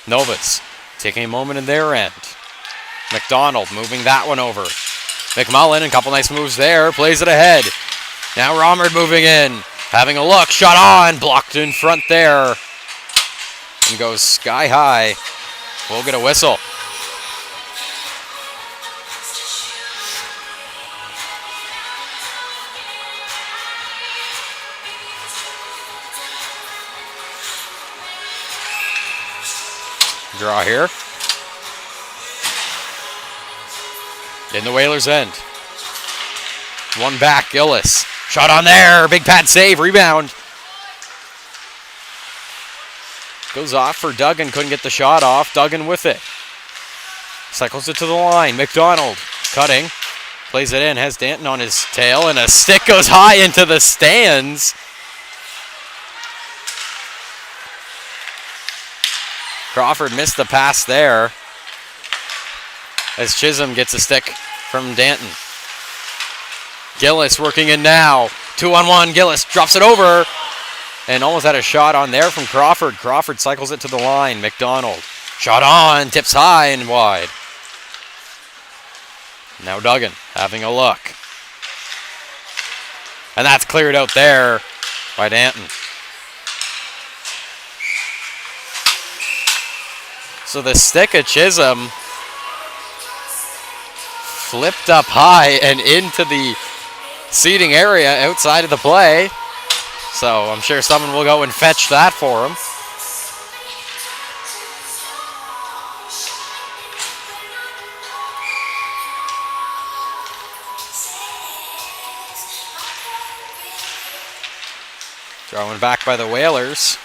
Novas taking a moment in their end. McDonald moving that one over. McMullen, a couple nice moves there, plays it ahead. Now Romerd moving in, having a look, shot on, blocked in front there. And goes sky high. We'll get a whistle. Draw here. In the Whalers' end. One back, Gillis. Shot on there, big pad save, rebound. Goes off for Duggan, couldn't get the shot off. Duggan with it. Cycles it to the line. McDonald cutting. Plays it in, has Danton on his tail, and a stick goes high into the stands. Crawford missed the pass there as Chisholm gets a stick from Danton. Gillis working in now. 2-on-1, Gillis drops it over and almost had a shot on there from Crawford. Crawford cycles it to the line. McDonald. Shot on, tips high and wide. Now Duggan having a look. And that's cleared out there by Danton. So the stick of Chisholm flipped up high and into the seating area outside of the play. So I'm sure someone will go and fetch that for him. Throwing back by the Whalers.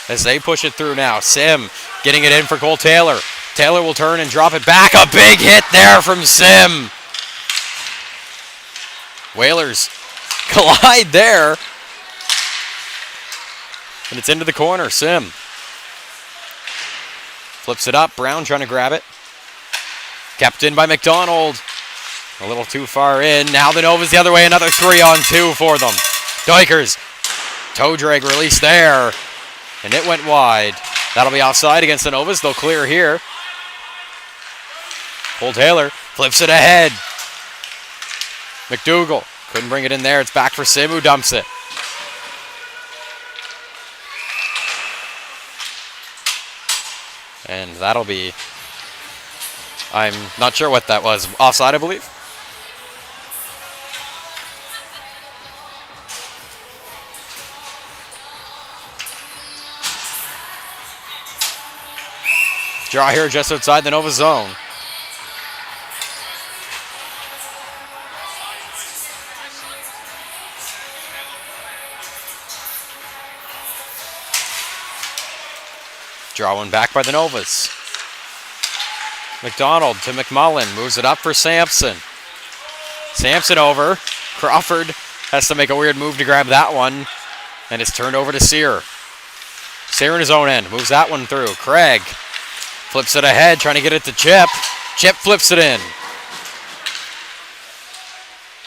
As they push it through now. Sim getting it in for Cole Taylor. Taylor will turn and drop it back. A big hit there from Sim. Whalers collide there. And it's into the corner. Sim flips it up. Brown trying to grab it. Kept in by McDonald. A little too far in. Now the Nova's the other way. Another 3-on-2 for them. Dykers. Toe drag release there. And it went wide. That'll be offside against the Novas. They'll clear here. Cole Taylor flips it ahead. McDougall couldn't bring it in there. It's back for Sim, who dumps it. And that'll be... I'm not sure what that was. Offside, I believe. Draw here just outside the Nova zone. Draw one back by the Novas. McDonald to McMullen. Moves it up for Sampson. Sampson over. Crawford has to make a weird move to grab that one. And it's turned over to Sear. Sear in his own end. Moves that one through. Craig flips it ahead, trying to get it to Chip. Chip flips it in.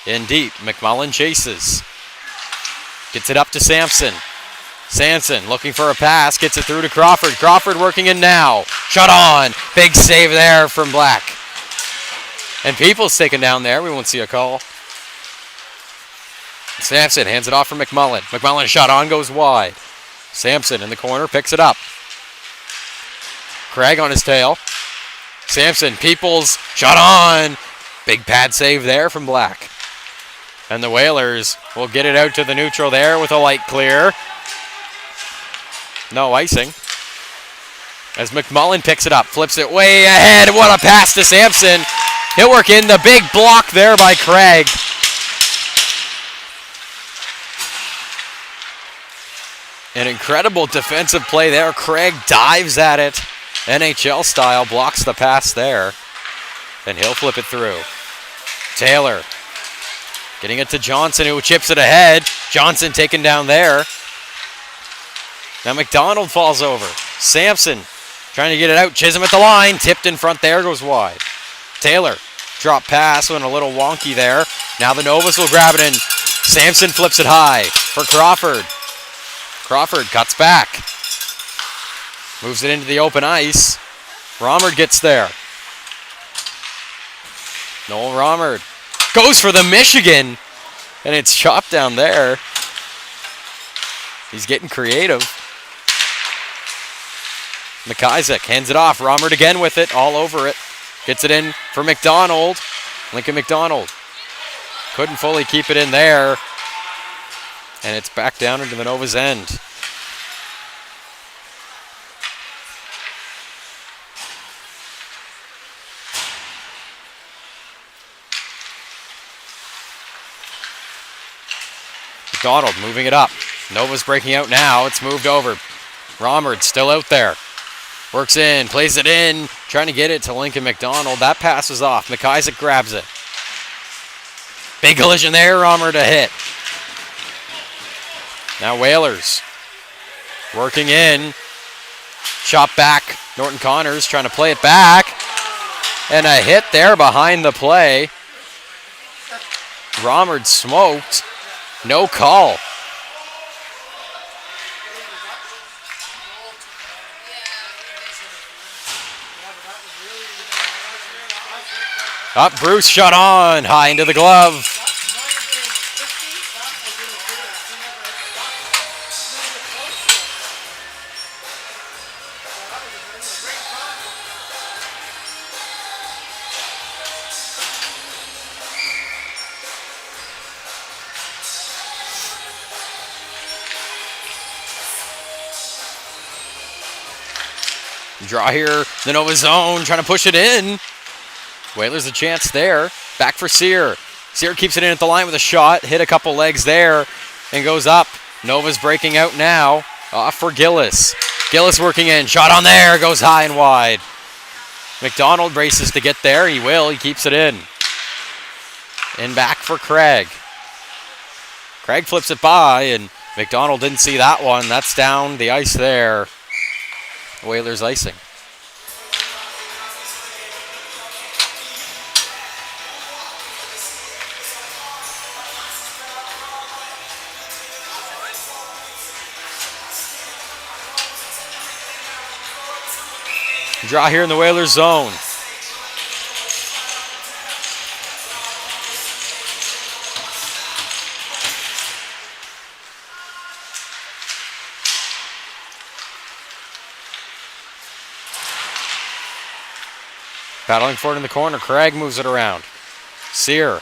In deep. McMullen chases. Gets it up to Sampson. Sampson looking for a pass. Gets it through to Crawford. Crawford working in now. Shot on. Big save there from Black. And Peoples taken down there. We won't see a call. Sampson hands it off for McMullen. McMullen shot on, goes wide. Sampson in the corner, picks it up. Craig on his tail. Sampson, Peoples, shot on. Big pad save there from Black. And the Whalers will get it out to the neutral there with a light clear. No icing. As McMullen picks it up, flips it way ahead. What a pass to Sampson. He'll work in the big block there by Craig. An incredible defensive play there. Craig dives at it. NHL style, blocks the pass there. And he'll flip it through. Taylor getting it to Johnson, who chips it ahead. Johnson taken down there. Now McDonald falls over. Sampson trying to get it out. Chisholm at the line. Tipped in front there, goes wide. Taylor, drop pass, went a little wonky there. Now the Novas will grab it and Sampson flips it high for Crawford. Crawford cuts back. Moves it into the open ice. Romerd gets there. Noel Romerd goes for the Michigan, and it's chopped down there. He's getting creative. McIsaac hands it off. Romerd again with it, all over it. Gets it in for McDonald. Lincoln McDonald couldn't fully keep it in there. And it's back down into the Nova's end. McDonald moving it up. Nova's breaking out now. It's moved over. Romerd still out there. Works in, plays it in, trying to get it to Lincoln McDonald. That pass is off. McIsaac grabs it. Big collision there. Romerd a hit. Now Whalers working in. Shot back. Norton Connors trying to play it back. And a hit there behind the play. Romerd smoked. No call. Up, Bruce shot on, high into the glove. Draw here, the Nova zone, trying to push it in. Whalers a chance there. Back for Sear. Sear keeps it in at the line with a shot. Hit a couple legs there and goes up. Nova's breaking out now. Off for Gillis. Gillis working in. Shot on there. Goes high and wide. McDonald races to get there. He will. He keeps it in. And back for Craig. Craig flips it by, and McDonald didn't see that one. That's down the ice there. Whalers icing. Draw here in the Whalers zone. Battling for it in the corner. Craig moves it around. Sear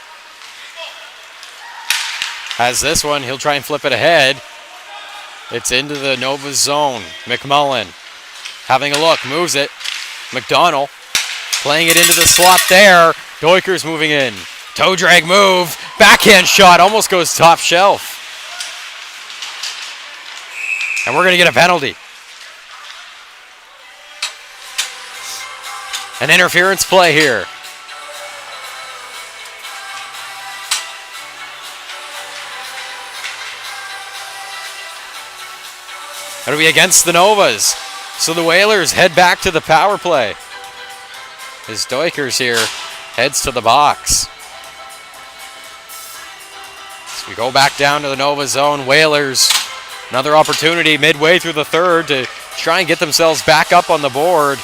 has this one. He'll try and flip it ahead. It's into the Nova zone. McMullen having a look. Moves it. McDonald playing it into the slot there. Doikers moving in. Toe drag move. Backhand shot. Almost goes top shelf. And we're going to get a penalty. An interference play here. That'll be against the Novas. So the Whalers head back to the power play. As Doikers here heads to the box. So we go back down to the Nova zone. Whalers, another opportunity midway through the third to try and get themselves back up on the board.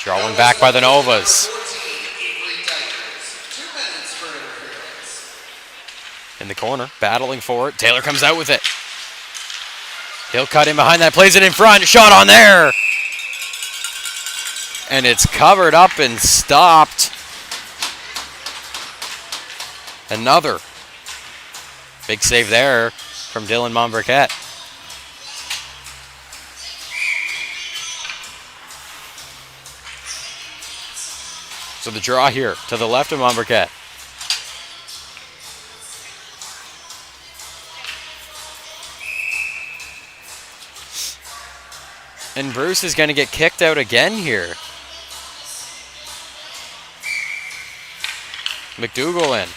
Drawn back by the Novas. In the corner, battling for it. Taylor comes out with it. He'll cut in behind that, plays it in front. Shot on there. And it's covered up and stopped. Another big save there from Dylan Monbriquette. So the draw here to the left of Monbriquette. And Bruce is going to get kicked out again here. McDougall in.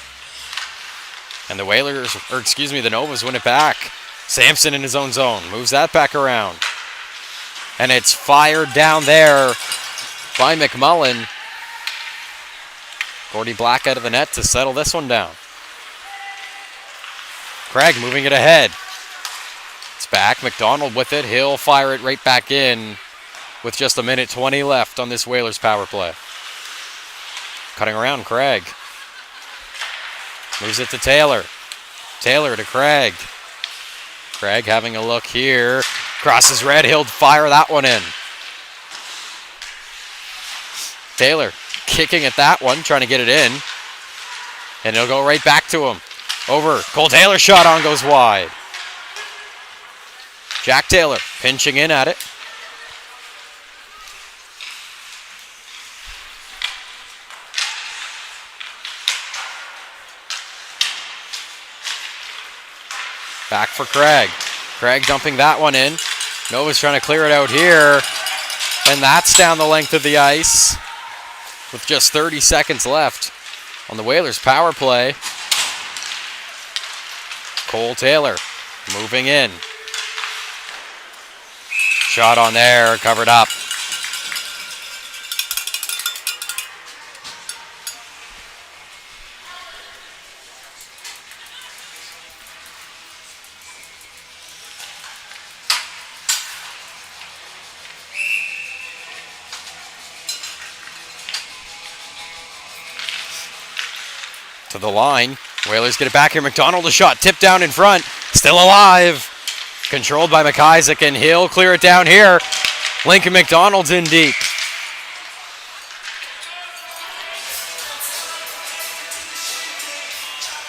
And the Whalers, or excuse me, the Novas win it back. Sampson in his own zone. Moves that back around. And it's fired down there by McMullen. Gordy Black out of the net to settle this one down. Craig moving it ahead. It's back. McDonald with it. He'll fire it right back in with just 1:20 left on this Whalers power play. Cutting around Craig. Moves it to Taylor. Taylor to Craig. Craig having a look here. Crosses red. He'll fire that one in. Taylor kicking at that one, trying to get it in. And it'll go right back to him. Over. Cole Taylor shot on, goes wide. Jack Taylor pinching in at it. Back for Craig. Craig dumping that one in. Nova's trying to clear it out here. And that's down the length of the ice with just 30 seconds left on the Whalers power play. Cole Taylor moving in. Shot on there, covered up. To the line. Whalers get it back here. McDonald a shot. Tipped down in front. Still alive. Controlled by McIsaac, and he'll clear it down here. Lincoln McDonald's in deep.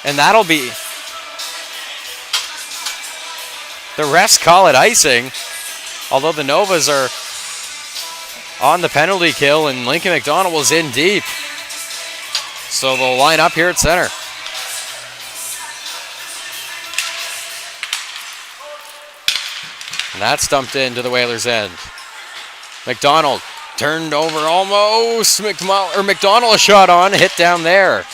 And that'll be... The refs call it icing. Although the Novas are on the penalty kill, and Lincoln McDonald was in deep. So they'll line up here at center. And that's dumped into the Whalers' end. McDonald turned over almost. McDonald a shot on, hit down there.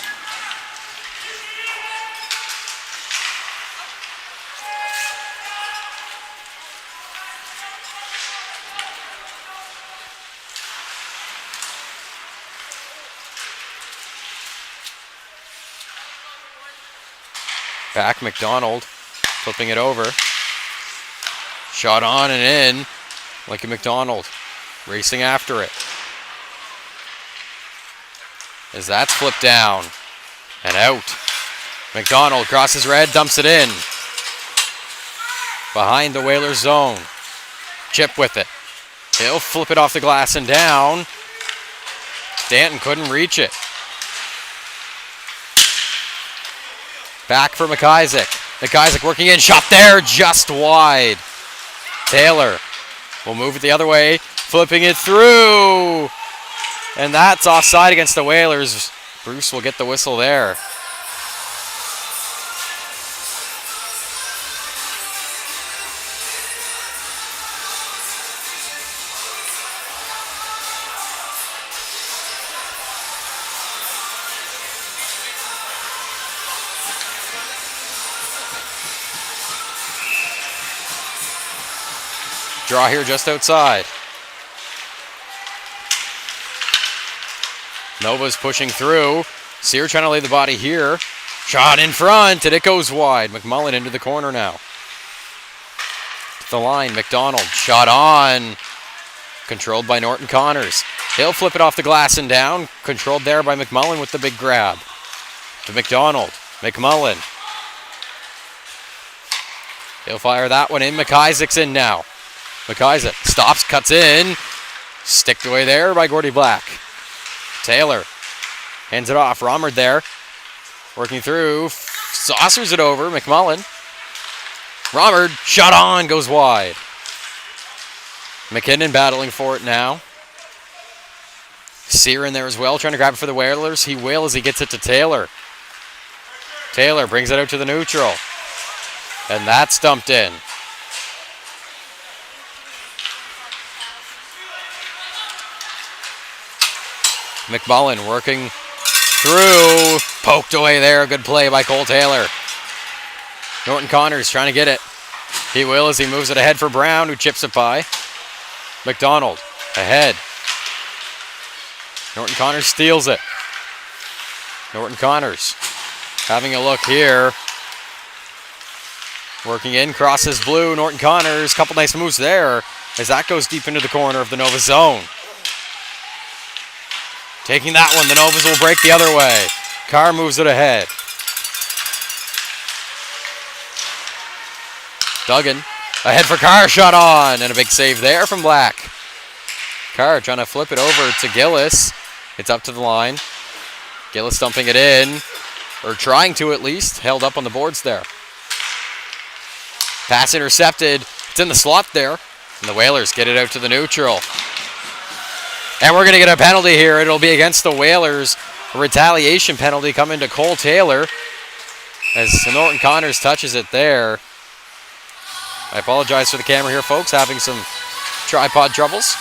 Back McDonald, flipping it over. Shot on and in. Lincoln McDonald racing after it. As that's flipped down and out. McDonald crosses red, dumps it in. Behind the Whalers zone. Chip with it. He'll flip it off the glass and down. Stanton couldn't reach it. Back for McIsaac. McIsaac working in. Shot there, just wide. Taylor will move it the other way. Flipping it through. And that's offside against the Whalers. Bruce will get the whistle there. Draw here just outside. Nova's pushing through. Sear trying to lay the body here. Shot in front, and it goes wide. McMullen into the corner now. To the line, McDonald. Shot on. Controlled by Norton Connors. He'll flip it off the glass and down. Controlled there by McMullen with the big grab. To McDonald. McMullen. He'll fire that one in. McIsaac's in now. McIsaac stops, cuts in. Sticked away there by Gordy Black. Taylor hands it off. Romerd there. Working through. Saucers it over. McMullen. Romerd, shot on, goes wide. McKinnon battling for it now. Sear in there as well, trying to grab it for the Whalers. He will as he gets it to Taylor. Taylor brings it out to the neutral. And that's dumped in. McMullen working through. Poked away there. Good play by Cole Taylor. Norton Connors trying to get it. He will as he moves it ahead for Brown, who chips it by. McDonald ahead. Norton Connors steals it. Norton Connors having a look here. Working in, crosses blue, Norton Connors. Couple nice moves there as that goes deep into the corner of the Nova zone. Taking that one, the Novas will break the other way. Carr moves it ahead. Duggan ahead for Carr, shot on, and a big save there from Black. Carr trying to flip it over to Gillis. It's up to the line. Gillis dumping it in, or trying to at least. Held up on the boards there. Pass intercepted. It's in the slot there. And the Whalers get it out to the neutral. And we're going to get a penalty here. It'll be against the Whalers. A retaliation penalty coming to Cole Taylor as Norton Connors touches it there. I apologize for the camera here, folks. Having some tripod troubles.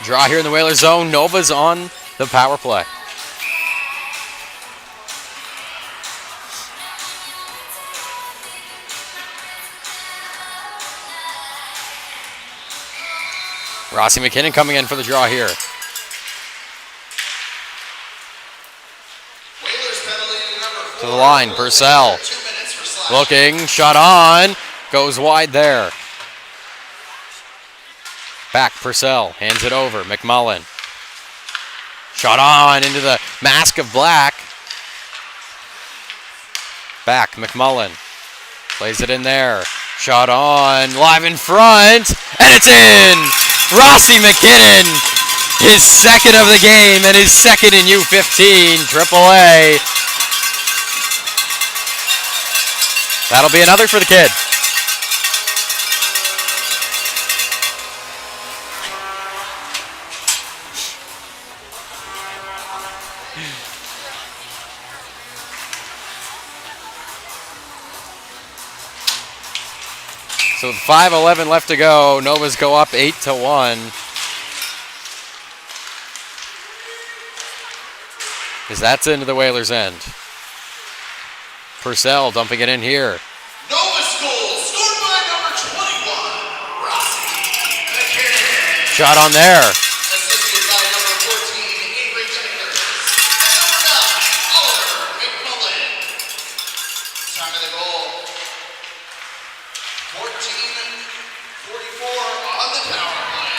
Draw here in the Whalers zone. Nova's on the power play. Rossi McKinnon coming in for the draw here. To the line, Purcell. Looking, shot on. Goes wide there. Back, Purcell, hands it over, McMullen. Shot on into the mask of Black. Back, McMullen. Plays it in there. Shot on, live in front, and it's in! Rossi McKinnon, his second of the game, and his second in U15, AAA. That'll be another for the kid. So with 5:11 left to go, Novas go up 8-1. As that's into the Whalers' end. Purcell dumping it in here. Nova's goal scored by number 21, Rossi McKinnon. Shot on there. Assisted by number 14, Avery Jennings. And number 9, Oliver McMullen. Time of the goal. 14-44 on the power play.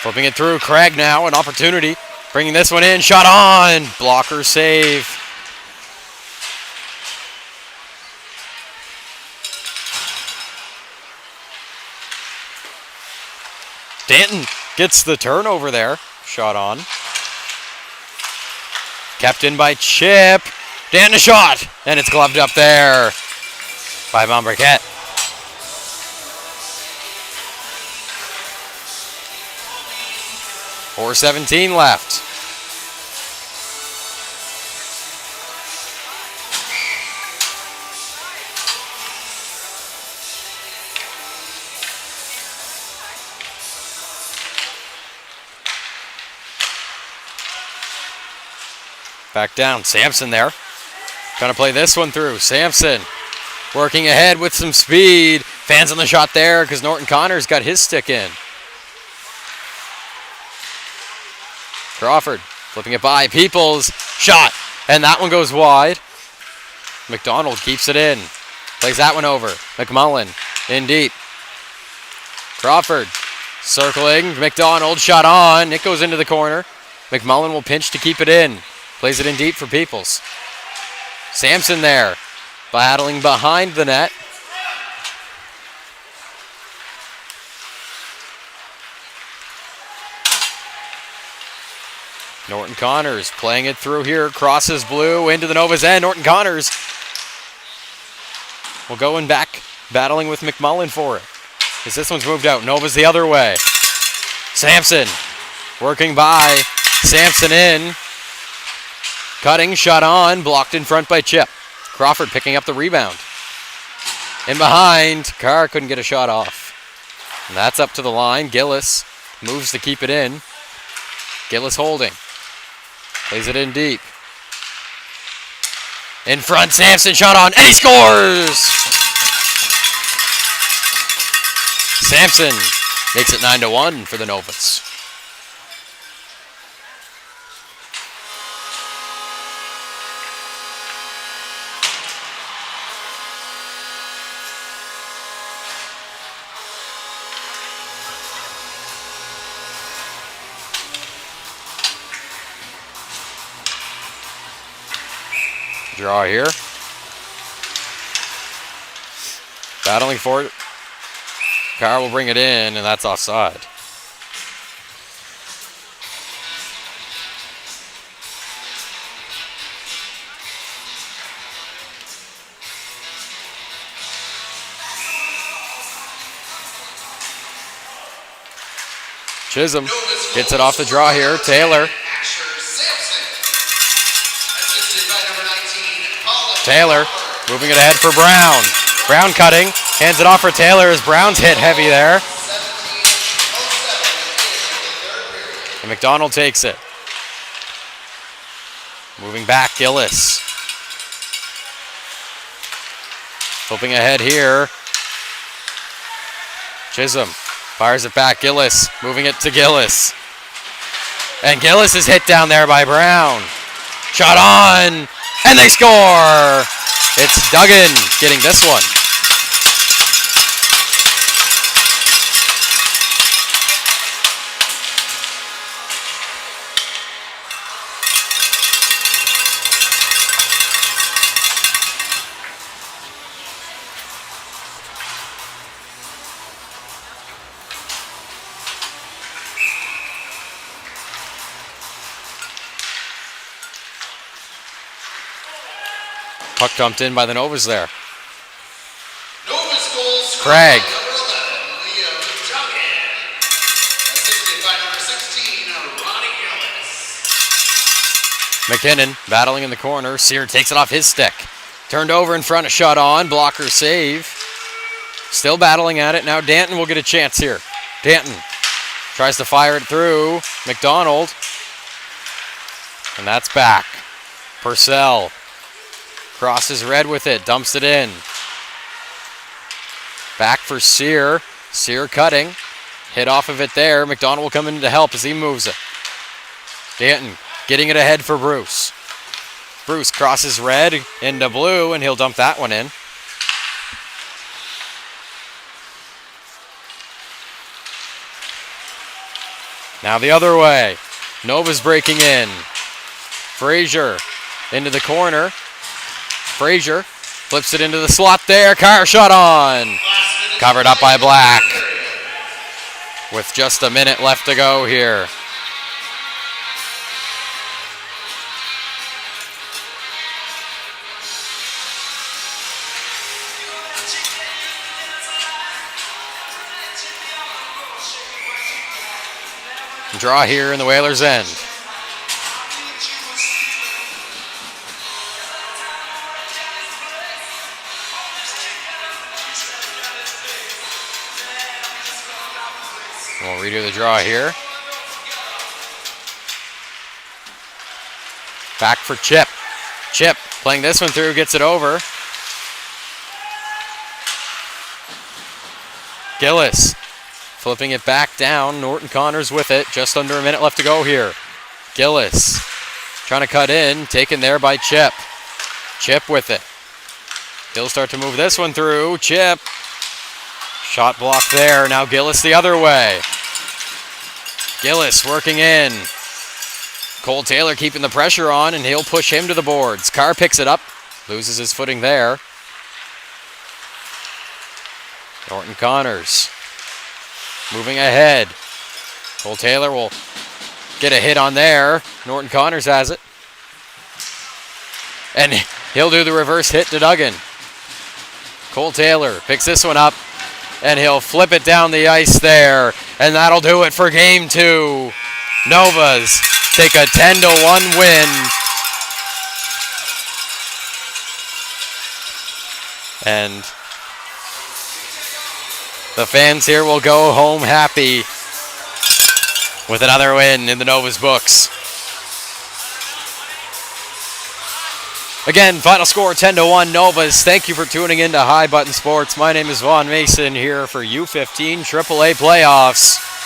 Flipping it through, Craig now, an opportunity. Bringing this one in, shot on. Blocker save. Danton gets the turnover there. Shot on. Kept in by Chip. Danton a shot. And it's gloved up there by Bombercat. .417 left. Back down, Sampson there. Trying to play this one through. Sampson working ahead with some speed. Fans on the shot there because Norton Connors got his stick in. Crawford flipping it by. Peoples, shot. And that one goes wide. McDonald keeps it in. Plays that one over. McMullen in deep. Crawford circling. McDonald shot on. It goes into the corner. McMullen will pinch to keep it in. Plays it in deep for Peoples. Sampson there, battling behind the net. Norton Connors playing it through here, crosses blue into the Nova's end. Norton Connors will go in back, battling with McMullen for it. As this one's moved out, Nova's the other way. Sampson working by, Sampson in. Cutting, shot on, blocked in front by Chip. Crawford picking up the rebound. In behind, Carr couldn't get a shot off. And that's up to the line. Gillis moves to keep it in. Gillis holding. Plays it in deep. In front, Sampson shot on, and he scores! Sampson makes it 9-1 for the Novas. Draw here. Battling for it. Carr will bring it in, and that's offside. Chisholm gets it off the draw here. Taylor. Taylor moving it ahead for Brown. Brown cutting, hands it off for Taylor as Brown's hit heavy there. And McDonald takes it. Moving back, Gillis. Flipping ahead here. Chisholm fires it back, Gillis. Moving it to Gillis. And Gillis is hit down there by Brown. Shot on, and they score! It's Duggan getting this one. Puck dumped in by the Novas there. Novas goals Craig. number 11, Liam Duggan. Assisted by number 16, Ronnie Gillis. McKinnon battling in the corner. Sear takes it off his stick. Turned over in front, a shot on. Blocker save. Still battling at it. Now Danton will get a chance here. Danton tries to fire it through. McDonald. And that's back. Purcell crosses red with it. Dumps it in. Back for Sear. Sear cutting. Hit off of it there. McDonald will come in to help as he moves it. Danton getting it ahead for Bruce. Bruce crosses red into blue, and he'll dump that one in. Now the other way. Nova's breaking in. Frazier into the corner. Frazier flips it into the slot there. Carr shot on. Covered up by Black. With just a minute left to go here. Draw here in the Whalers' end. We'll redo the draw here. Back for Chip. Chip playing this one through, gets it over. Gillis flipping it back down. Norton Connors with it. Just under a minute left to go here. Gillis trying to cut in. Taken there by Chip. Chip with it. He'll start to move this one through. Chip. Shot block there. Now Gillis the other way. Gillis working in. Cole Taylor keeping the pressure on, and he'll push him to the boards. Carr picks it up. Loses his footing there. Norton Connors moving ahead. Cole Taylor will get a hit on there. Norton Connors has it. And he'll do the reverse hit to Duggan. Cole Taylor picks this one up, and he'll flip it down the ice there. And that'll do it for game two. Novas take a 10-1 win. And the fans here will go home happy with another win in the Novas books. Again, final score 10-1 Novas. Thank you for tuning in to High Button Sports. My name is Vaughn Mason here for U15 AAA playoffs.